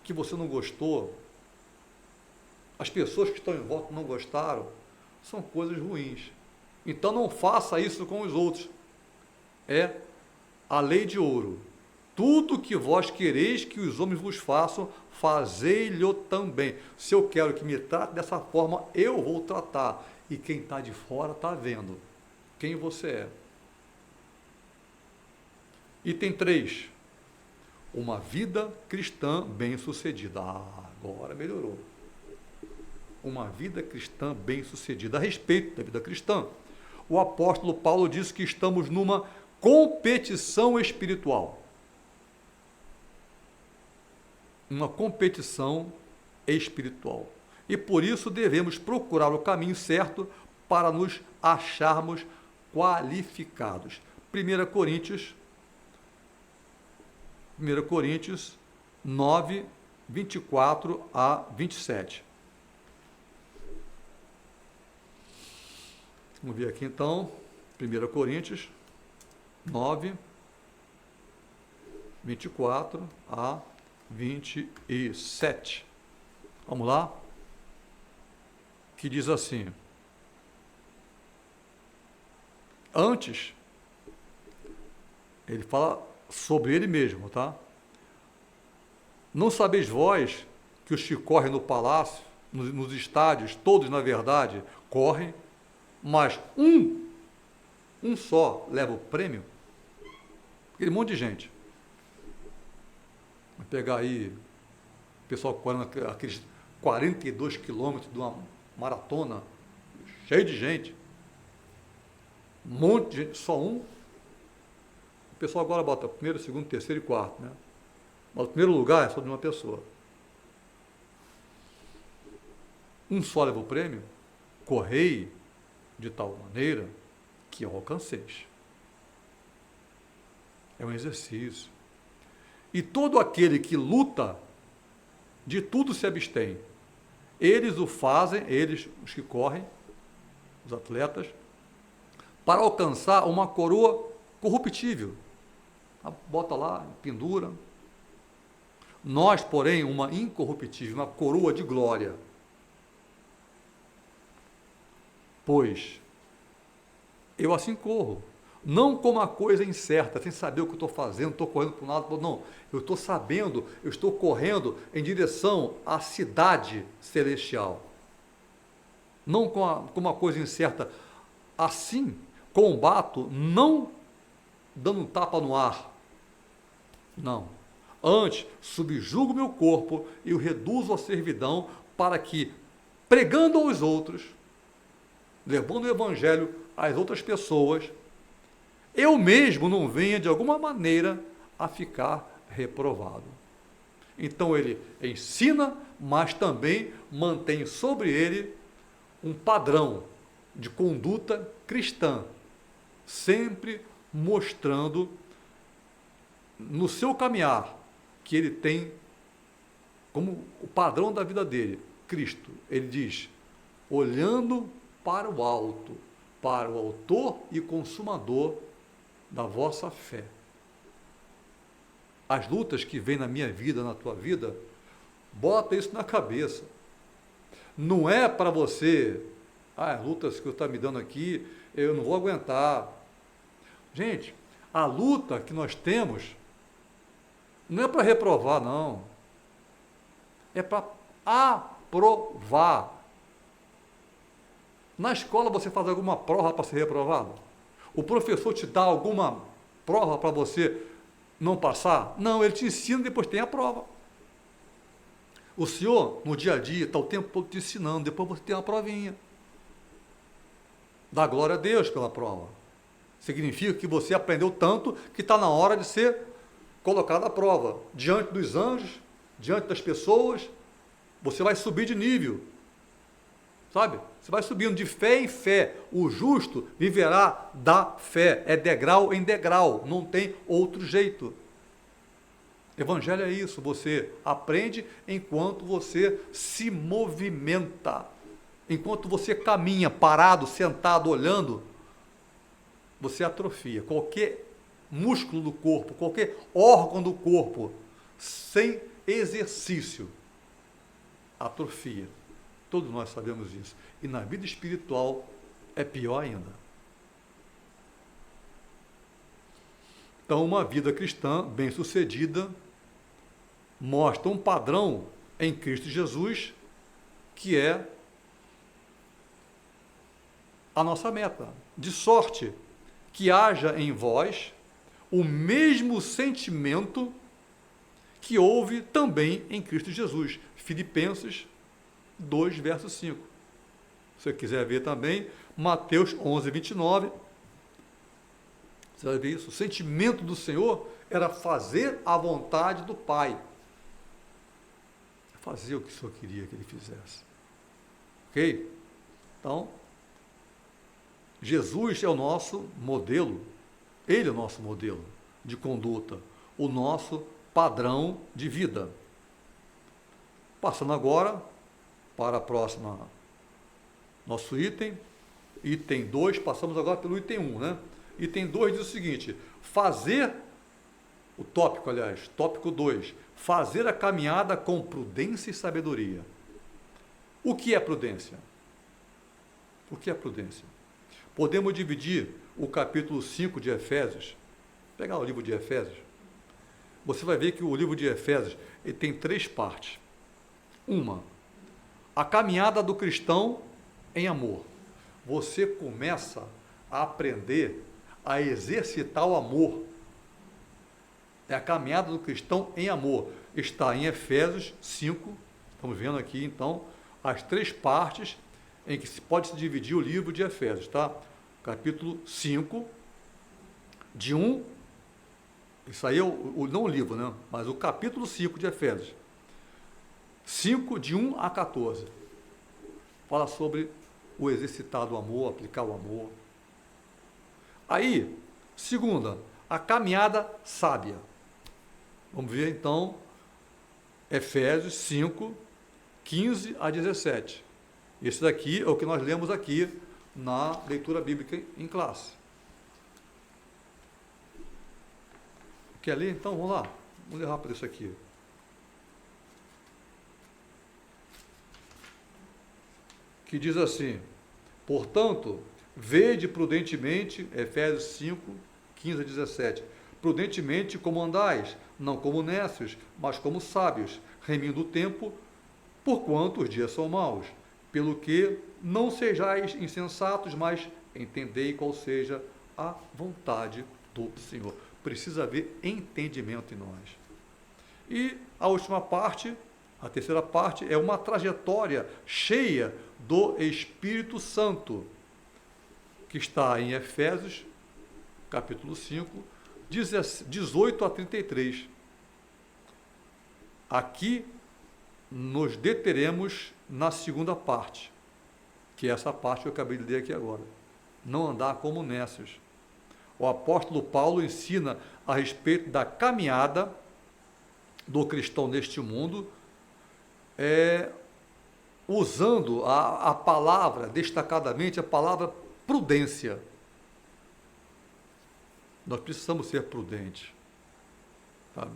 que você não gostou, as pessoas que estão em volta não gostaram, são coisas ruins. Então não faça isso com os outros. É a lei de ouro. Tudo que vós quereis que os homens vos façam, fazei-lhe também. Se eu quero que me trate dessa forma, eu vou tratar. E quem está de fora está vendo quem você é. Item 3. Uma vida cristã bem-sucedida. Agora melhorou. Uma vida cristã bem-sucedida. A respeito da vida cristã, o apóstolo Paulo diz que estamos numa competição espiritual. Uma competição espiritual. E por isso devemos procurar o caminho certo para nos acharmos qualificados. 1 Coríntios 9, 24 a 27. Vamos ver aqui então, 1 Coríntios 9, 24 a 27. Vamos lá? Que diz assim: antes, ele fala sobre ele mesmo, tá? Não sabeis vós que os que correm no palácio, nos estádios, todos na verdade correm, mas um só leva o prêmio? Aquele monte de gente. Vai pegar aí o pessoal correndo aqueles 42 quilômetros de uma maratona, cheio de gente. Um monte de gente, só um. O pessoal agora bota primeiro, segundo, terceiro e quarto, né? Mas o primeiro lugar é só de uma pessoa. Um só leva o prêmio? Correi de tal maneira que o alcanceis. É um exercício. E todo aquele que luta, de tudo se abstém. Eles o fazem, eles, os que correm, os atletas, para alcançar uma coroa corruptível. Bota lá, pendura. Nós, porém, uma incorruptível, uma coroa de glória. Pois eu assim corro, não como uma coisa incerta, sem saber o que eu estou fazendo, estou correndo para um lado, não, eu estou sabendo, eu estou correndo em direção à cidade celestial, não como uma coisa incerta, assim combato, não dando um tapa no ar, não, antes subjugo meu corpo e o reduzo à servidão, para que, pregando aos outros, levando o evangelho às outras pessoas, eu mesmo não venha de alguma maneira a ficar reprovado. Então ele ensina, mas também mantém sobre ele um padrão de conduta cristã, sempre mostrando no seu caminhar que ele tem como o padrão da vida dele, Cristo. Ele diz, olhando para o alto, para o autor e consumador da vossa fé. As lutas que vêm na minha vida, na tua vida, bota isso na cabeça. Não é para você, as lutas que eu está me dando aqui, eu não vou aguentar. Gente, a luta que nós temos não é para reprovar, não. É para aprovar. Na escola você faz alguma prova para ser reprovado? O professor te dá alguma prova para você não passar? Não, ele te ensina e depois tem a prova. O senhor, no dia a dia, está o tempo todo te ensinando, depois você tem uma provinha. Dá glória a Deus pela prova. Significa que você aprendeu tanto que está na hora de ser colocado à prova. Diante dos anjos, diante das pessoas, você vai subir de nível. Sabe? Você vai subindo de fé em fé. O justo viverá da fé. É degrau em degrau. Não tem outro jeito. Evangelho é isso. Você aprende enquanto você se movimenta. Enquanto você caminha parado, sentado, olhando, você atrofia. Qualquer músculo do corpo, qualquer órgão do corpo, sem exercício, atrofia. Todos nós sabemos isso. E na vida espiritual é pior ainda. Então, uma vida cristã bem-sucedida mostra um padrão em Cristo Jesus, que é a nossa meta. De sorte que haja em vós o mesmo sentimento que houve também em Cristo Jesus. Filipenses 2, verso 5. Se você quiser ver também, Mateus 11, 29. Você vai ver isso. O sentimento do Senhor era fazer a vontade do Pai. Fazer o que o Senhor queria que ele fizesse. Ok? Então, Jesus é o nosso modelo. Ele é o nosso modelo de conduta. O nosso padrão de vida. Passando agora para a próxima, nosso item 2, passamos agora pelo item 1, né? Item 2 diz o seguinte: fazer, o tópico, aliás, tópico 2, fazer a caminhada com prudência e sabedoria. O que é prudência? O que é prudência? Podemos dividir o capítulo 5 de Efésios, pegar o livro de Efésios, você vai ver que o livro de Efésios ele tem 3 partes. Uma, a caminhada do cristão em amor. Você começa a aprender a exercitar o amor. É a caminhada do cristão em amor. Está em Efésios 5. Estamos vendo aqui, então, as 3 partes em que se pode se dividir o livro de Efésios, tá? Capítulo 5, de 1, isso aí é não o livro, né? Mas o capítulo 5 de Efésios. 5, de 1 a 14. Fala sobre o exercitar do amor, aplicar o amor. Aí, segunda, a caminhada sábia. Vamos ver então Efésios 5, 15 a 17. Esse daqui é o que nós lemos aqui na leitura bíblica em classe. Quer ler? Então vamos lá. Vamos ler rápido isso aqui. Que diz assim: portanto, vede prudentemente, Efésios 5, 15 a 17, prudentemente como andais, não como necios, mas como sábios, remindo o tempo, porquanto os dias são maus. Pelo que não sejais insensatos, mas entendei qual seja a vontade do Senhor. Precisa haver entendimento em nós. E a última parte, a terceira parte, é uma trajetória cheia do Espírito Santo, que está em Efésios, capítulo 5, 18 a 33. Aqui nos deteremos na segunda parte, que é essa parte que eu acabei de ler aqui agora. Não andar como necios. O apóstolo Paulo ensina a respeito da caminhada do cristão neste mundo, usando a palavra, destacadamente a palavra prudência. Nós precisamos ser prudentes. Sabe?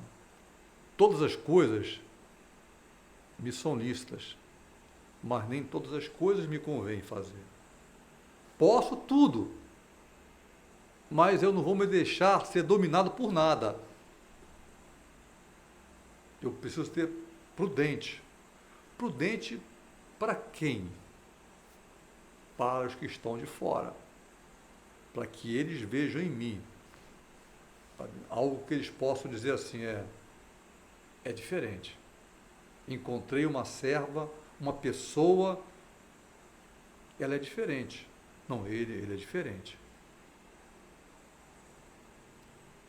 Todas as coisas me são lícitas, mas nem todas as coisas me convém fazer. Posso tudo, mas eu não vou me deixar ser dominado por nada. Eu preciso ser prudente. Prudente para quem? Para os que estão de fora. Para que eles vejam em mim algo que eles possam dizer assim, é diferente. Encontrei uma serva, uma pessoa, ela é diferente. Não, ele é diferente.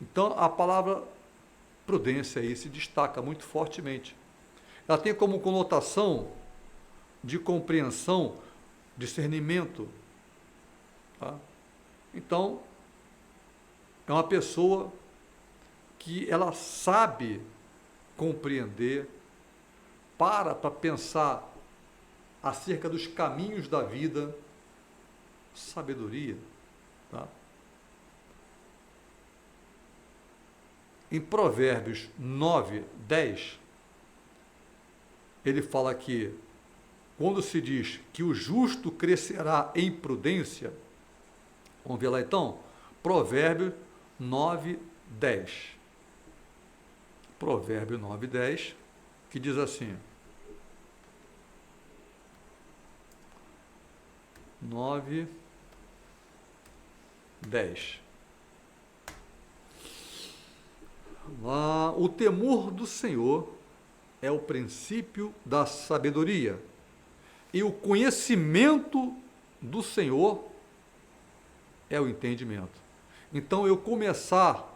Então, a palavra prudência aí se destaca muito fortemente. Ela tem como conotação de compreensão, discernimento. Tá? Então, é uma pessoa que ela sabe compreender, para pensar acerca dos caminhos da vida, sabedoria. Tá? Em Provérbios 9, 10, ele fala que, quando se diz que o justo crescerá em prudência, vamos ver lá então, Provérbios 9, 10. Provérbio 9, 10, que diz assim, 9, 10. O temor do Senhor é o princípio da sabedoria, e o conhecimento do Senhor é o entendimento. Então, eu começar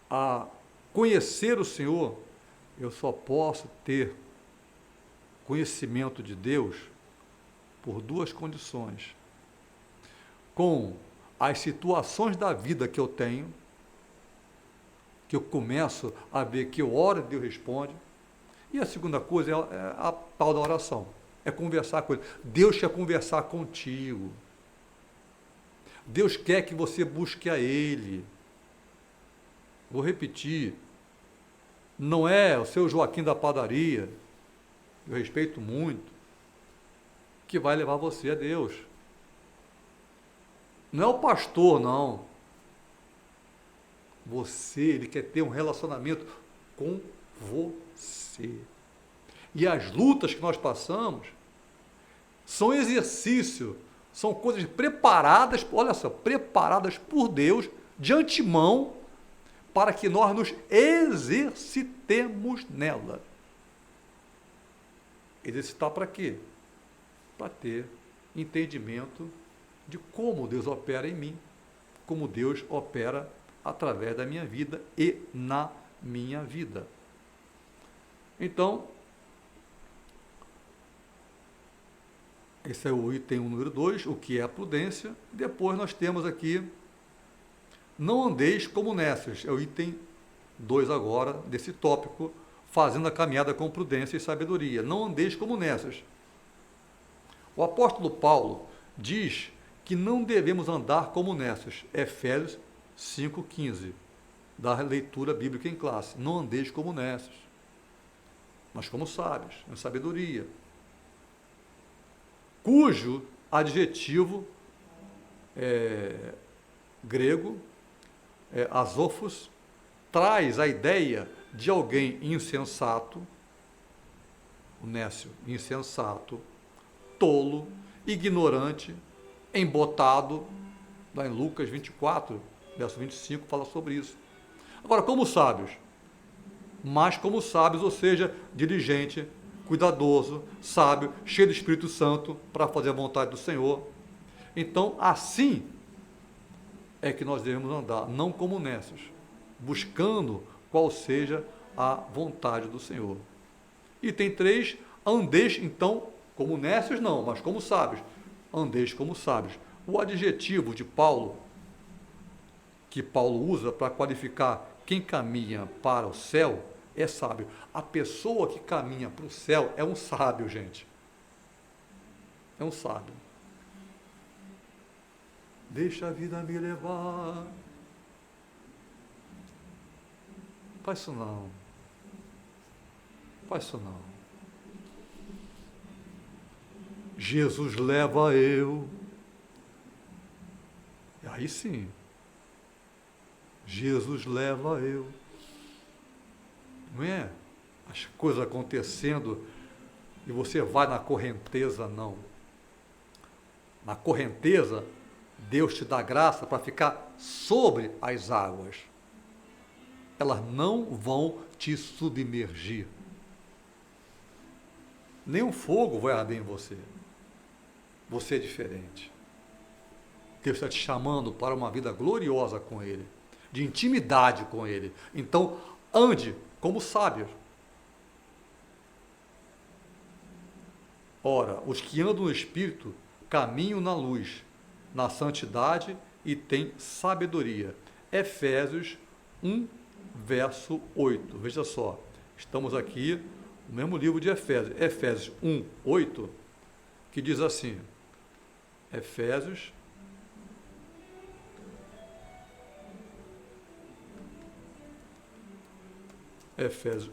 a conhecer o Senhor, eu só posso ter conhecimento de Deus por duas condições: com as situações da vida que eu tenho, que eu começo a ver que eu oro e Deus responde, e a segunda coisa é a tal da oração, é conversar com Ele. Deus quer conversar contigo, Deus quer que você busque a Ele. Vou repetir, não é o seu Joaquim da padaria, eu respeito muito, que vai levar você a Deus. Não é o pastor, não. Ele quer ter um relacionamento com você. E as lutas que nós passamos são exercício, são coisas preparadas, olha só, preparadas por Deus de antemão para que nós nos exercitemos nela. Exercitar para quê? Para ter entendimento de como Deus opera em mim, como Deus opera através da minha vida e na minha vida. Então, esse é o item 1, número 2, o que é a prudência. Depois nós temos aqui, não andeis como nécios, é o item 2 agora, desse tópico, fazendo a caminhada com prudência e sabedoria. Não andeis como nécios. O apóstolo Paulo diz que não devemos andar como nécios. Efésios 5,15, da leitura bíblica em classe. Não andeis como nécios, mas como sábios, em sabedoria. Cujo adjetivo grego, azofos, traz a ideia de alguém insensato, o nécio, insensato, tolo, ignorante, embotado. Lá em Lucas 24, verso 25, fala sobre isso. Agora, como sábios? Mas como sábios, ou seja, diligente, cuidadoso, sábio, cheio do Espírito Santo para fazer a vontade do Senhor. Então, assim é que nós devemos andar, não como nécios, buscando qual seja a vontade do Senhor. Item 3, andeis então como nécios não, mas como sábios. Andeis como sábios. O adjetivo de Paulo, que Paulo usa para qualificar quem caminha para o céu, é sábio. A pessoa que caminha para o céu é um sábio, gente. É um sábio. Deixa a vida me levar. Faz isso não. Faz isso não. Jesus leva eu. E aí sim. Jesus leva eu. Não é as coisas acontecendo e você vai na correnteza, não. Na correnteza, Deus te dá graça para ficar sobre as águas. Elas não vão te submergir. Nenhum fogo vai arder em você. Você é diferente. Deus está te chamando para uma vida gloriosa com Ele, de intimidade com Ele. Então, ande como sábios. Ora, os que andam no Espírito caminham na luz, na santidade e têm sabedoria. Efésios 1, verso 8. Veja só, estamos aqui no mesmo livro de Efésios. Efésios 1, 8, que diz assim, Efésios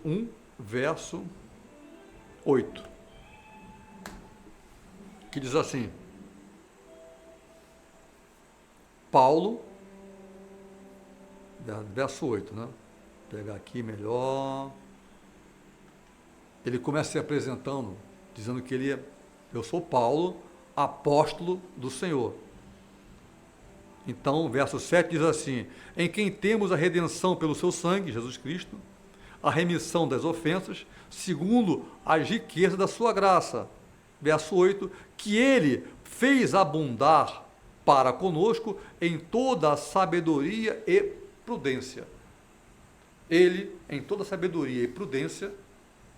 1, verso 8, que diz assim, Paulo, verso 8, né? Vou pegar aqui melhor. Ele começa se apresentando, dizendo que eu sou Paulo, apóstolo do Senhor. Então, o verso 7 diz assim, em quem temos a redenção pelo seu sangue, Jesus Cristo, a remissão das ofensas, segundo as riquezas da sua graça. Verso 8, que ele fez abundar para conosco em toda a sabedoria e prudência. Ele, em toda sabedoria e prudência,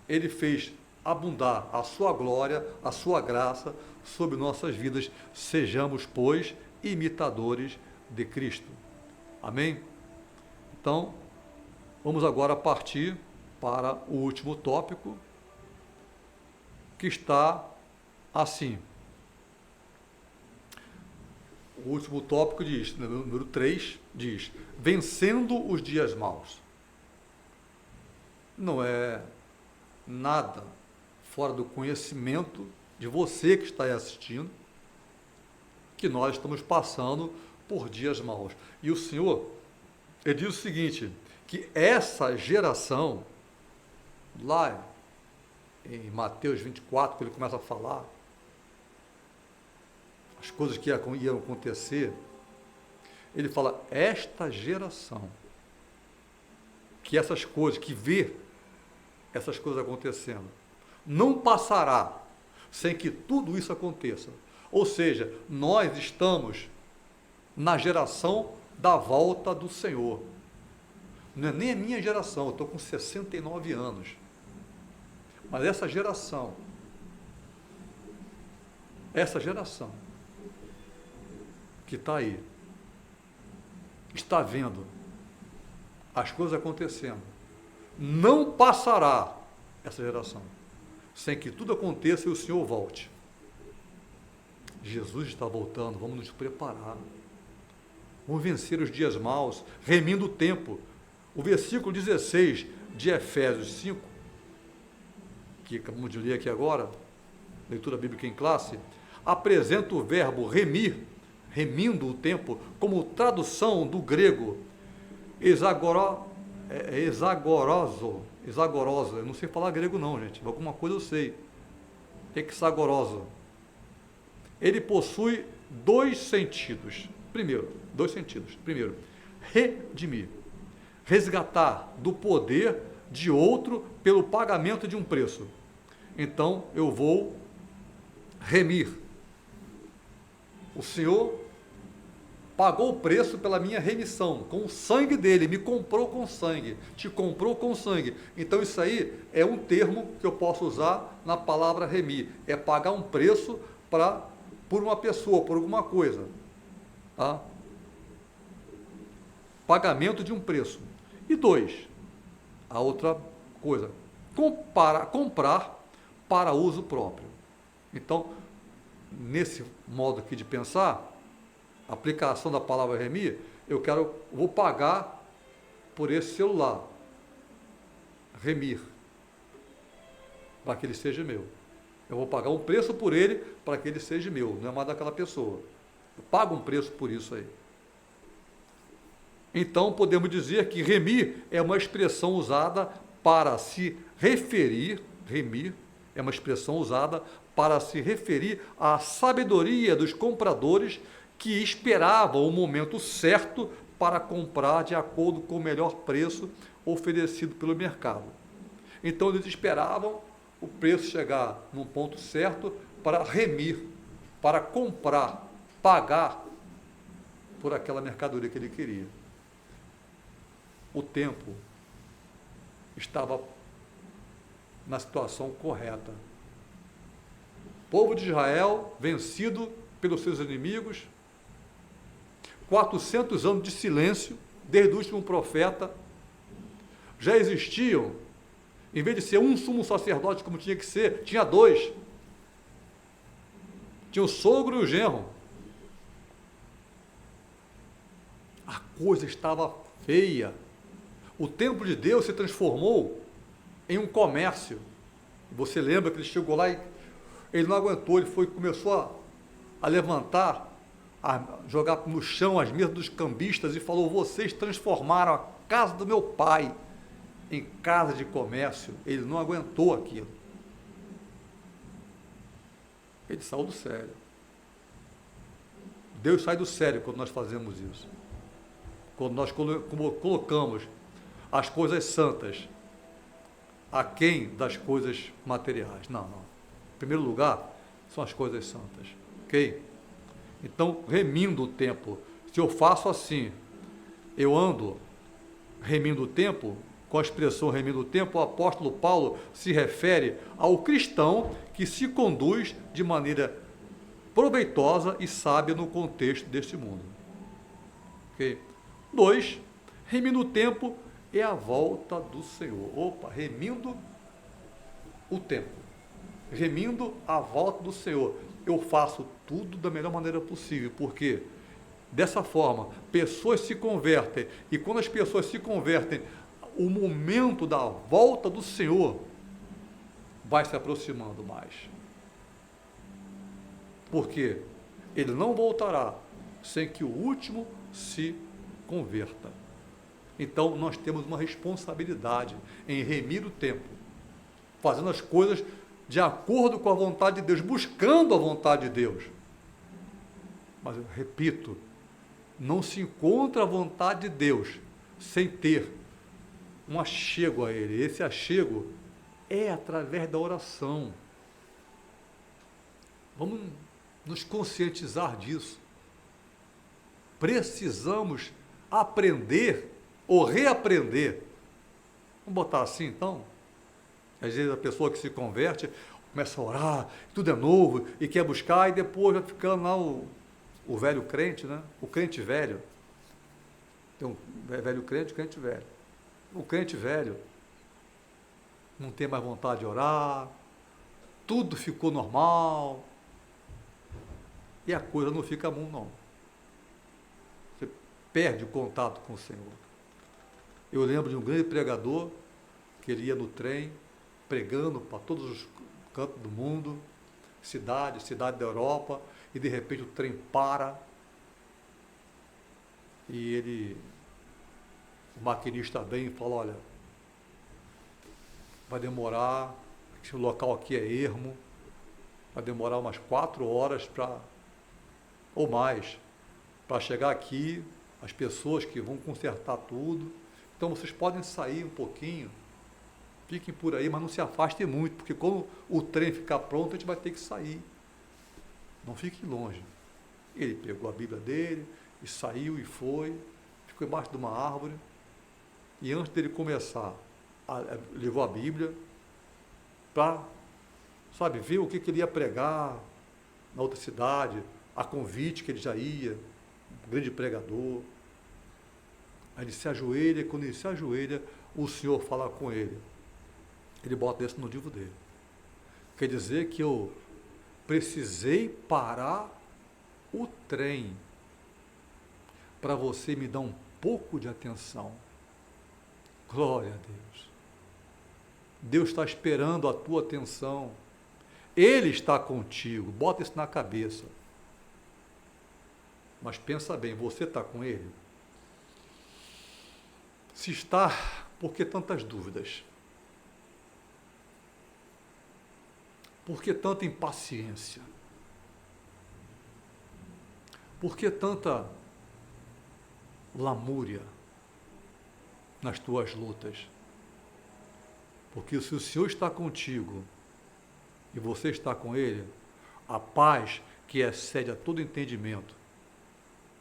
ele fez abundar a sua glória, a sua graça sobre nossas vidas. Sejamos, pois, imitadores de Cristo. Amém? Então, vamos agora partir para o último tópico, que está assim. O último tópico diz, número 3, diz, vencendo os dias maus. Não é nada fora do conhecimento de você que está aí assistindo, que nós estamos passando por dias maus. E o Senhor, ele diz o seguinte, que essa geração, lá em Mateus 24, que ele começa a falar, as coisas que iam acontecer, ele fala, esta geração, que essas coisas, que vê essas coisas acontecendo, não passará sem que tudo isso aconteça. Ou seja, nós estamos na geração da volta do Senhor. Não é nem a minha geração, eu estou com 69 anos. Mas essa geração que está aí, está vendo as coisas acontecendo, não passará essa geração sem que tudo aconteça e o Senhor volte. Jesus está voltando, vamos nos preparar. Vamos vencer os dias maus, remindo o tempo. O versículo 16 de Efésios 5, que acabamos de ler aqui agora, leitura bíblica em classe, apresenta o verbo remir, remindo o tempo, como tradução do grego exagoroso, eu não sei falar grego não, gente, alguma coisa eu sei, hexagoroso. Ele possui dois sentidos. Primeiro, redimir, resgatar do poder de outro pelo pagamento de um preço. Então, eu vou remir. O Senhor pagou o preço pela minha remissão, com o sangue dele, me comprou com sangue, te comprou com sangue. Então isso aí é um termo que eu posso usar na palavra remir, é pagar um preço por uma pessoa, por alguma coisa. Tá? Pagamento de um preço. E 2, a outra coisa, comprar para uso próprio. Então, nesse modo aqui de pensar, aplicação da palavra remir, vou pagar por esse celular, remir, para que ele seja meu. Eu vou pagar um preço por ele para que ele seja meu, não é mais daquela pessoa. Eu pago um preço por isso aí. Então, podemos dizer que remir é uma expressão usada para se referir, remir é uma expressão usada para se referir à sabedoria dos compradores que esperavam o momento certo para comprar de acordo com o melhor preço oferecido pelo mercado. Então, eles esperavam o preço chegar num ponto certo para remir, para comprar, pagar por aquela mercadoria que ele queria. O tempo estava na situação correta. O povo de Israel, vencido pelos seus inimigos, 400 anos de silêncio, desde o último profeta, já existiam, em vez de ser um sumo sacerdote como tinha que ser, tinha 2. Tinha o sogro e o genro. A coisa estava feia. O templo de Deus se transformou em um comércio. Você lembra que ele chegou lá e ele não aguentou, começou a levantar, a jogar no chão as mesas dos cambistas e falou: vocês transformaram a casa do meu pai em casa de comércio. Ele não aguentou aquilo. Ele saiu do sério. Deus sai do sério quando nós fazemos isso. Quando nós colocamos as coisas santas aquém das coisas materiais. Não. Em primeiro lugar, são as coisas santas. Ok? Então, remindo o tempo. Se eu faço assim, eu ando remindo o tempo, com a expressão remindo o tempo, o apóstolo Paulo se refere ao cristão que se conduz de maneira proveitosa e sábia no contexto deste mundo. Ok? 2. Remindo o tempo é a volta do Senhor. Opa, remindo o tempo. Remindo a volta do Senhor. Eu faço tudo da melhor maneira possível, porque dessa forma, pessoas se convertem, e quando as pessoas se convertem, o momento da volta do Senhor vai se aproximando mais. Porque ele não voltará sem que o último se converta. Então, nós temos uma responsabilidade em remir o tempo, fazendo as coisas de acordo com a vontade de Deus, buscando a vontade de Deus. Mas eu repito, não se encontra a vontade de Deus sem ter um achego a Ele. Esse achego é através da oração. Vamos nos conscientizar disso. Precisamos aprender ou reaprender. Vamos botar assim, então? Às vezes a pessoa que se converte começa a orar, tudo é novo, e quer buscar, e depois vai ficando lá o velho crente, né? O crente velho. Tem um velho crente, crente velho. O crente velho não tem mais vontade de orar, tudo ficou normal, e a coisa não fica bom, não. Você perde o contato com o Senhor. Eu lembro de um grande pregador, que ele ia no trem, pregando para todos os cantos do mundo, cidade da Europa, e de repente o trem para, e o maquinista vem e fala, olha, vai demorar, esse local aqui é ermo, vai demorar umas 4 horas ou mais, para chegar aqui, as pessoas que vão consertar tudo. Então vocês podem sair um pouquinho, fiquem por aí, mas não se afastem muito, porque quando o trem ficar pronto, a gente vai ter que sair. Não fiquem longe. Ele pegou a Bíblia dele, e saiu e foi, ficou embaixo de uma árvore, e antes dele começar, levou a Bíblia para, ver o que ele ia pregar na outra cidade, a convite que ele já ia, um grande pregador. Aí ele se ajoelha, e quando ele se ajoelha, o Senhor fala com ele. Ele bota isso no livro dele. Quer dizer que eu precisei parar o trem para você me dar um pouco de atenção. Glória a Deus. Deus está esperando a tua atenção. Ele está contigo. Bota isso na cabeça. Mas pensa bem, você está com Ele? Se está, por que tantas dúvidas? Por que tanta impaciência? Por que tanta lamúria nas tuas lutas? Porque se o Senhor está contigo e você está com Ele, a paz que excede a todo entendimento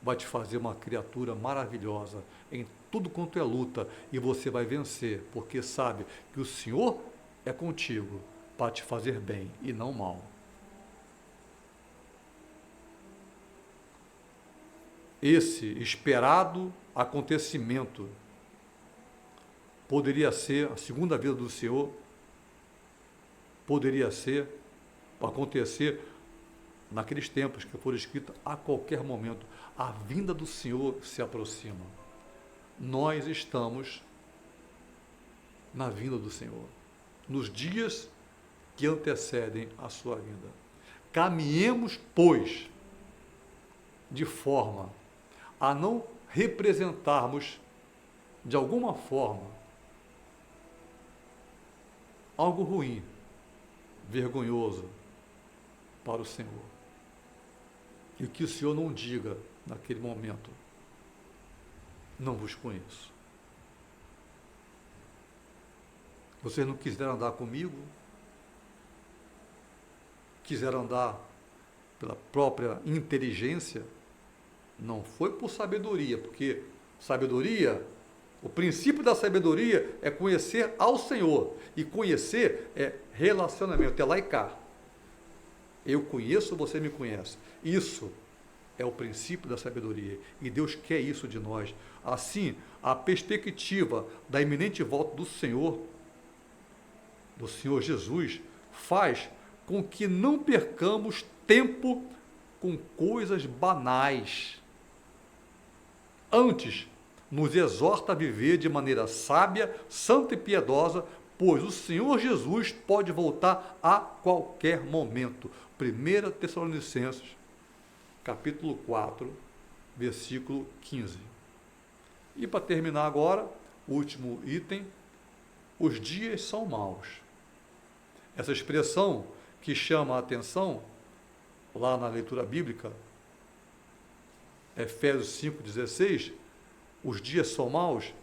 vai te fazer uma criatura maravilhosa em tudo quanto é luta, e você vai vencer, porque sabe que o Senhor é contigo para te fazer bem e não mal. Esse esperado acontecimento poderia ser a segunda vinda do Senhor, poderia ser, acontecer naqueles tempos que foram escritos a qualquer momento. A vinda do Senhor se aproxima. Nós estamos na vinda do Senhor, nos dias que antecedem a sua vinda. Caminhemos, pois, de forma a não representarmos, de alguma forma, algo ruim, vergonhoso para o Senhor. E que o Senhor não diga naquele momento, não vos conheço. Vocês não quiseram andar comigo? Quiseram andar pela própria inteligência, não foi por sabedoria, porque sabedoria, o princípio da sabedoria é conhecer ao Senhor, e conhecer é relacionamento, é lá e cá. Eu conheço, você me conhece. Isso é o princípio da sabedoria, e Deus quer isso de nós. Assim, a perspectiva da iminente volta do Senhor Jesus, faz com que não percamos tempo com coisas banais. Antes, nos exorta a viver de maneira sábia, santa e piedosa, pois o Senhor Jesus pode voltar a qualquer momento. 1 Tessalonicenses, capítulo 4, versículo 15. E para terminar agora, o último item, os dias são maus. Essa expressão que chama a atenção, lá na leitura bíblica, Efésios 5,16, os dias são maus,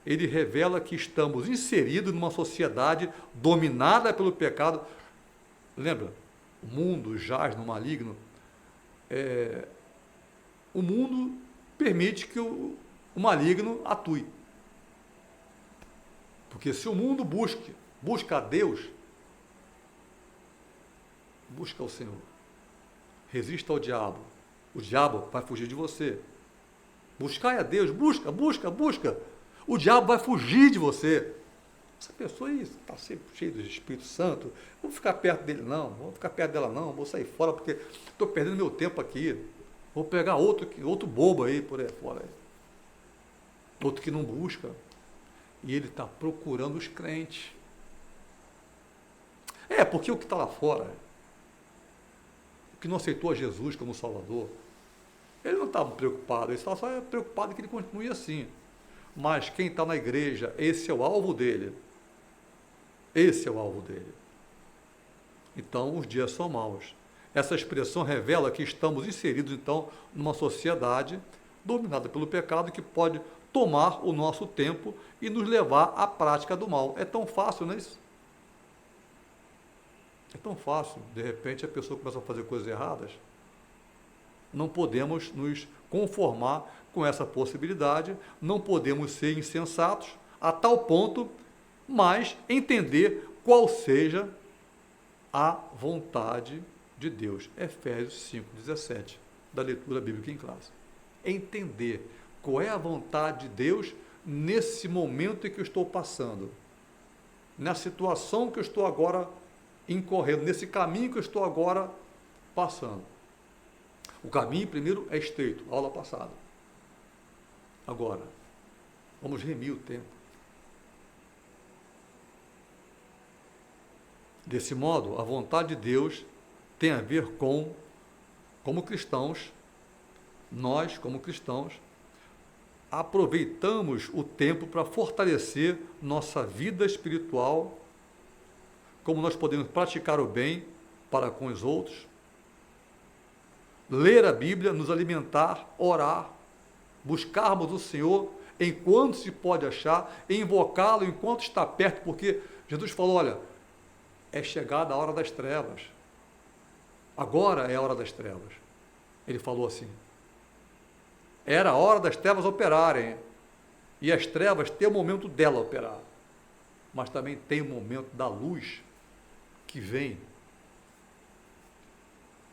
ele revela que estamos inseridos numa sociedade dominada pelo pecado. Lembra? O mundo jaz no maligno. O mundo permite que o maligno atue. Porque se o mundo busca a Deus, busca o Senhor, resista ao diabo, o diabo vai fugir de você. Buscai a Deus, busca, o diabo vai fugir de você. Essa pessoa aí está sempre cheia do Espírito Santo, não vou ficar perto dele não, vou ficar perto dela não, vou sair fora porque estou perdendo meu tempo aqui, vou pegar outro bobo aí por aí fora, outro que não busca, e ele está procurando os crentes. Porque o que está lá fora, o que não aceitou a Jesus como Salvador, ele não estava preocupado, ele estava só preocupado que ele continue assim. Mas quem está na igreja, esse é o alvo dele. Esse é o alvo dele. Então, os dias são maus. Essa expressão revela que estamos inseridos, então, numa sociedade dominada pelo pecado que pode tomar o nosso tempo e nos levar à prática do mal. É tão fácil, não é isso? É tão fácil. De repente, a pessoa começa a fazer coisas erradas. Não podemos nos conformar com essa possibilidade, não podemos ser insensatos a tal ponto, mas entender qual seja a vontade de Deus. Efésios 5,17, da leitura bíblica em classe. Entender qual é a vontade de Deus nesse momento em que eu estou passando, na situação que eu estou agora incorrendo, nesse caminho que eu estou agora passando. O caminho, primeiro, é estreito, aula passada. Agora, vamos remir o tempo. Desse modo, a vontade de Deus tem a ver com, como cristãos, nós, como cristãos, aproveitamos o tempo para fortalecer nossa vida espiritual, como nós podemos praticar o bem para com os outros, ler a Bíblia, nos alimentar, orar, buscarmos o Senhor enquanto se pode achar, invocá-lo enquanto está perto, porque Jesus falou, olha, é chegada a hora das trevas. Agora é a hora das trevas. Ele falou assim. Era a hora das trevas operarem. E as trevas têm o momento dela operar. Mas também tem o momento da luz que vem.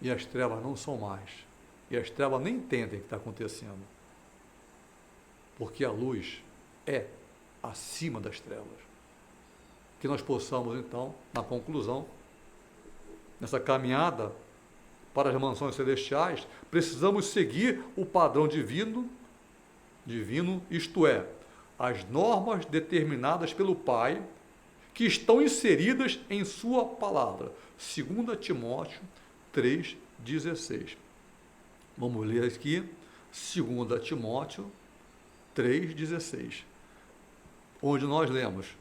E as trevas não são mais. E as trevas nem entendem o que está acontecendo. Porque a luz é acima das trevas. Que nós possamos, então, na conclusão, nessa caminhada para as mansões celestiais, precisamos seguir o padrão divino, isto é, as normas determinadas pelo Pai, que estão inseridas em sua palavra. 2 Timóteo 3,16. Vamos ler aqui, 2 Timóteo 3,16, onde nós lemos: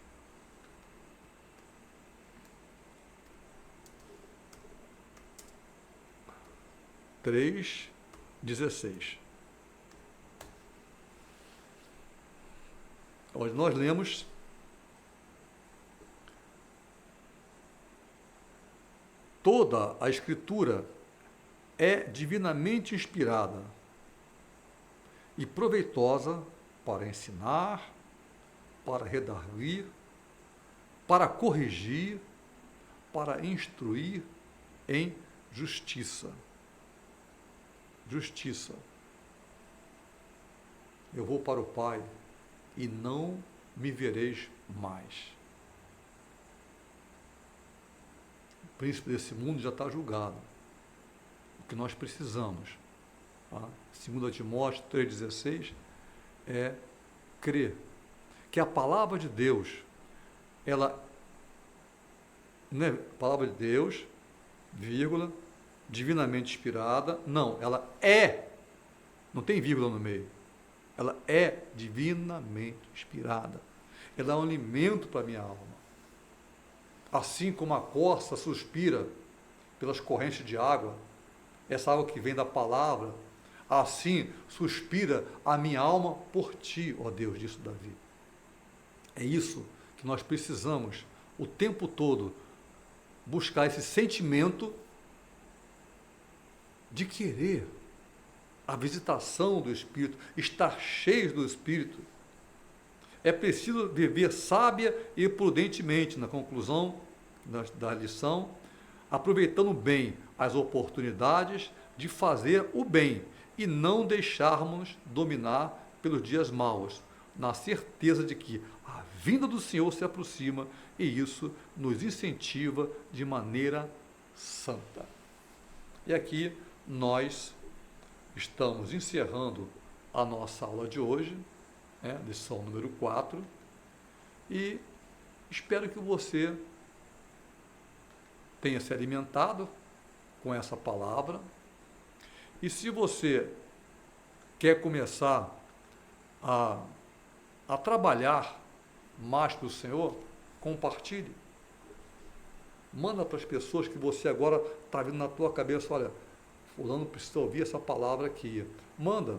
onde nós lemos: toda a Escritura é divinamente inspirada e proveitosa para ensinar, para redarguir, para corrigir, para instruir em justiça. Justiça. Eu vou para o Pai e não me vereis mais. O príncipe desse mundo já está julgado. O que nós precisamos, tá? 2 Timóteo 3,16, é crer que a palavra de Deus, ela não é palavra de Deus, vírgula, divinamente inspirada, não, ela é, não tem vírgula no meio, ela é divinamente inspirada, ela é um alimento para a minha alma, assim como a corça suspira pelas correntes de água, essa água que vem da palavra, assim suspira a minha alma por ti, ó Deus, disse Davi. É isso que nós precisamos o tempo todo, buscar esse sentimento de querer a visitação do Espírito, estar cheios do Espírito. É preciso viver sábia e prudentemente, na conclusão da lição, aproveitando bem as oportunidades de fazer o bem e não deixarmos dominar pelos dias maus, na certeza de que a vinda do Senhor se aproxima e isso nos incentiva de maneira santa. E aqui nós estamos encerrando a nossa aula de hoje, lição número 4, e espero que você tenha se alimentado com essa palavra. E se você quer começar a trabalhar mais para o Senhor, compartilhe. Manda para as pessoas que você agora está vindo na tua cabeça, olha, fulano precisa ouvir essa palavra aqui. Manda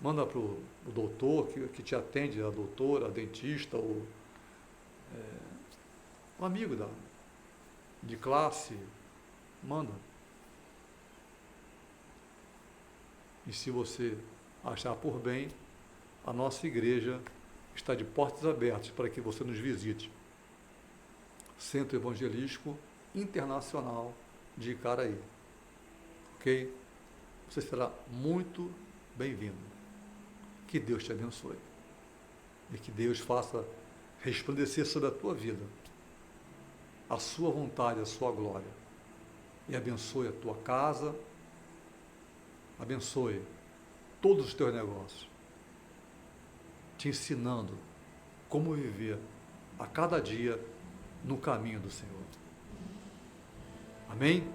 para o doutor que te atende, a doutora, a dentista, o amigo de classe, manda. E se você achar por bem, a nossa igreja está de portas abertas para que você nos visite. Centro Evangelístico Internacional de Icaraí. Ok? Você será muito bem-vindo. Que Deus te abençoe. E que Deus faça resplandecer sobre a tua vida a sua vontade, a sua glória. E abençoe a tua casa, abençoe todos os teus negócios, te ensinando como viver a cada dia no caminho do Senhor. Amém?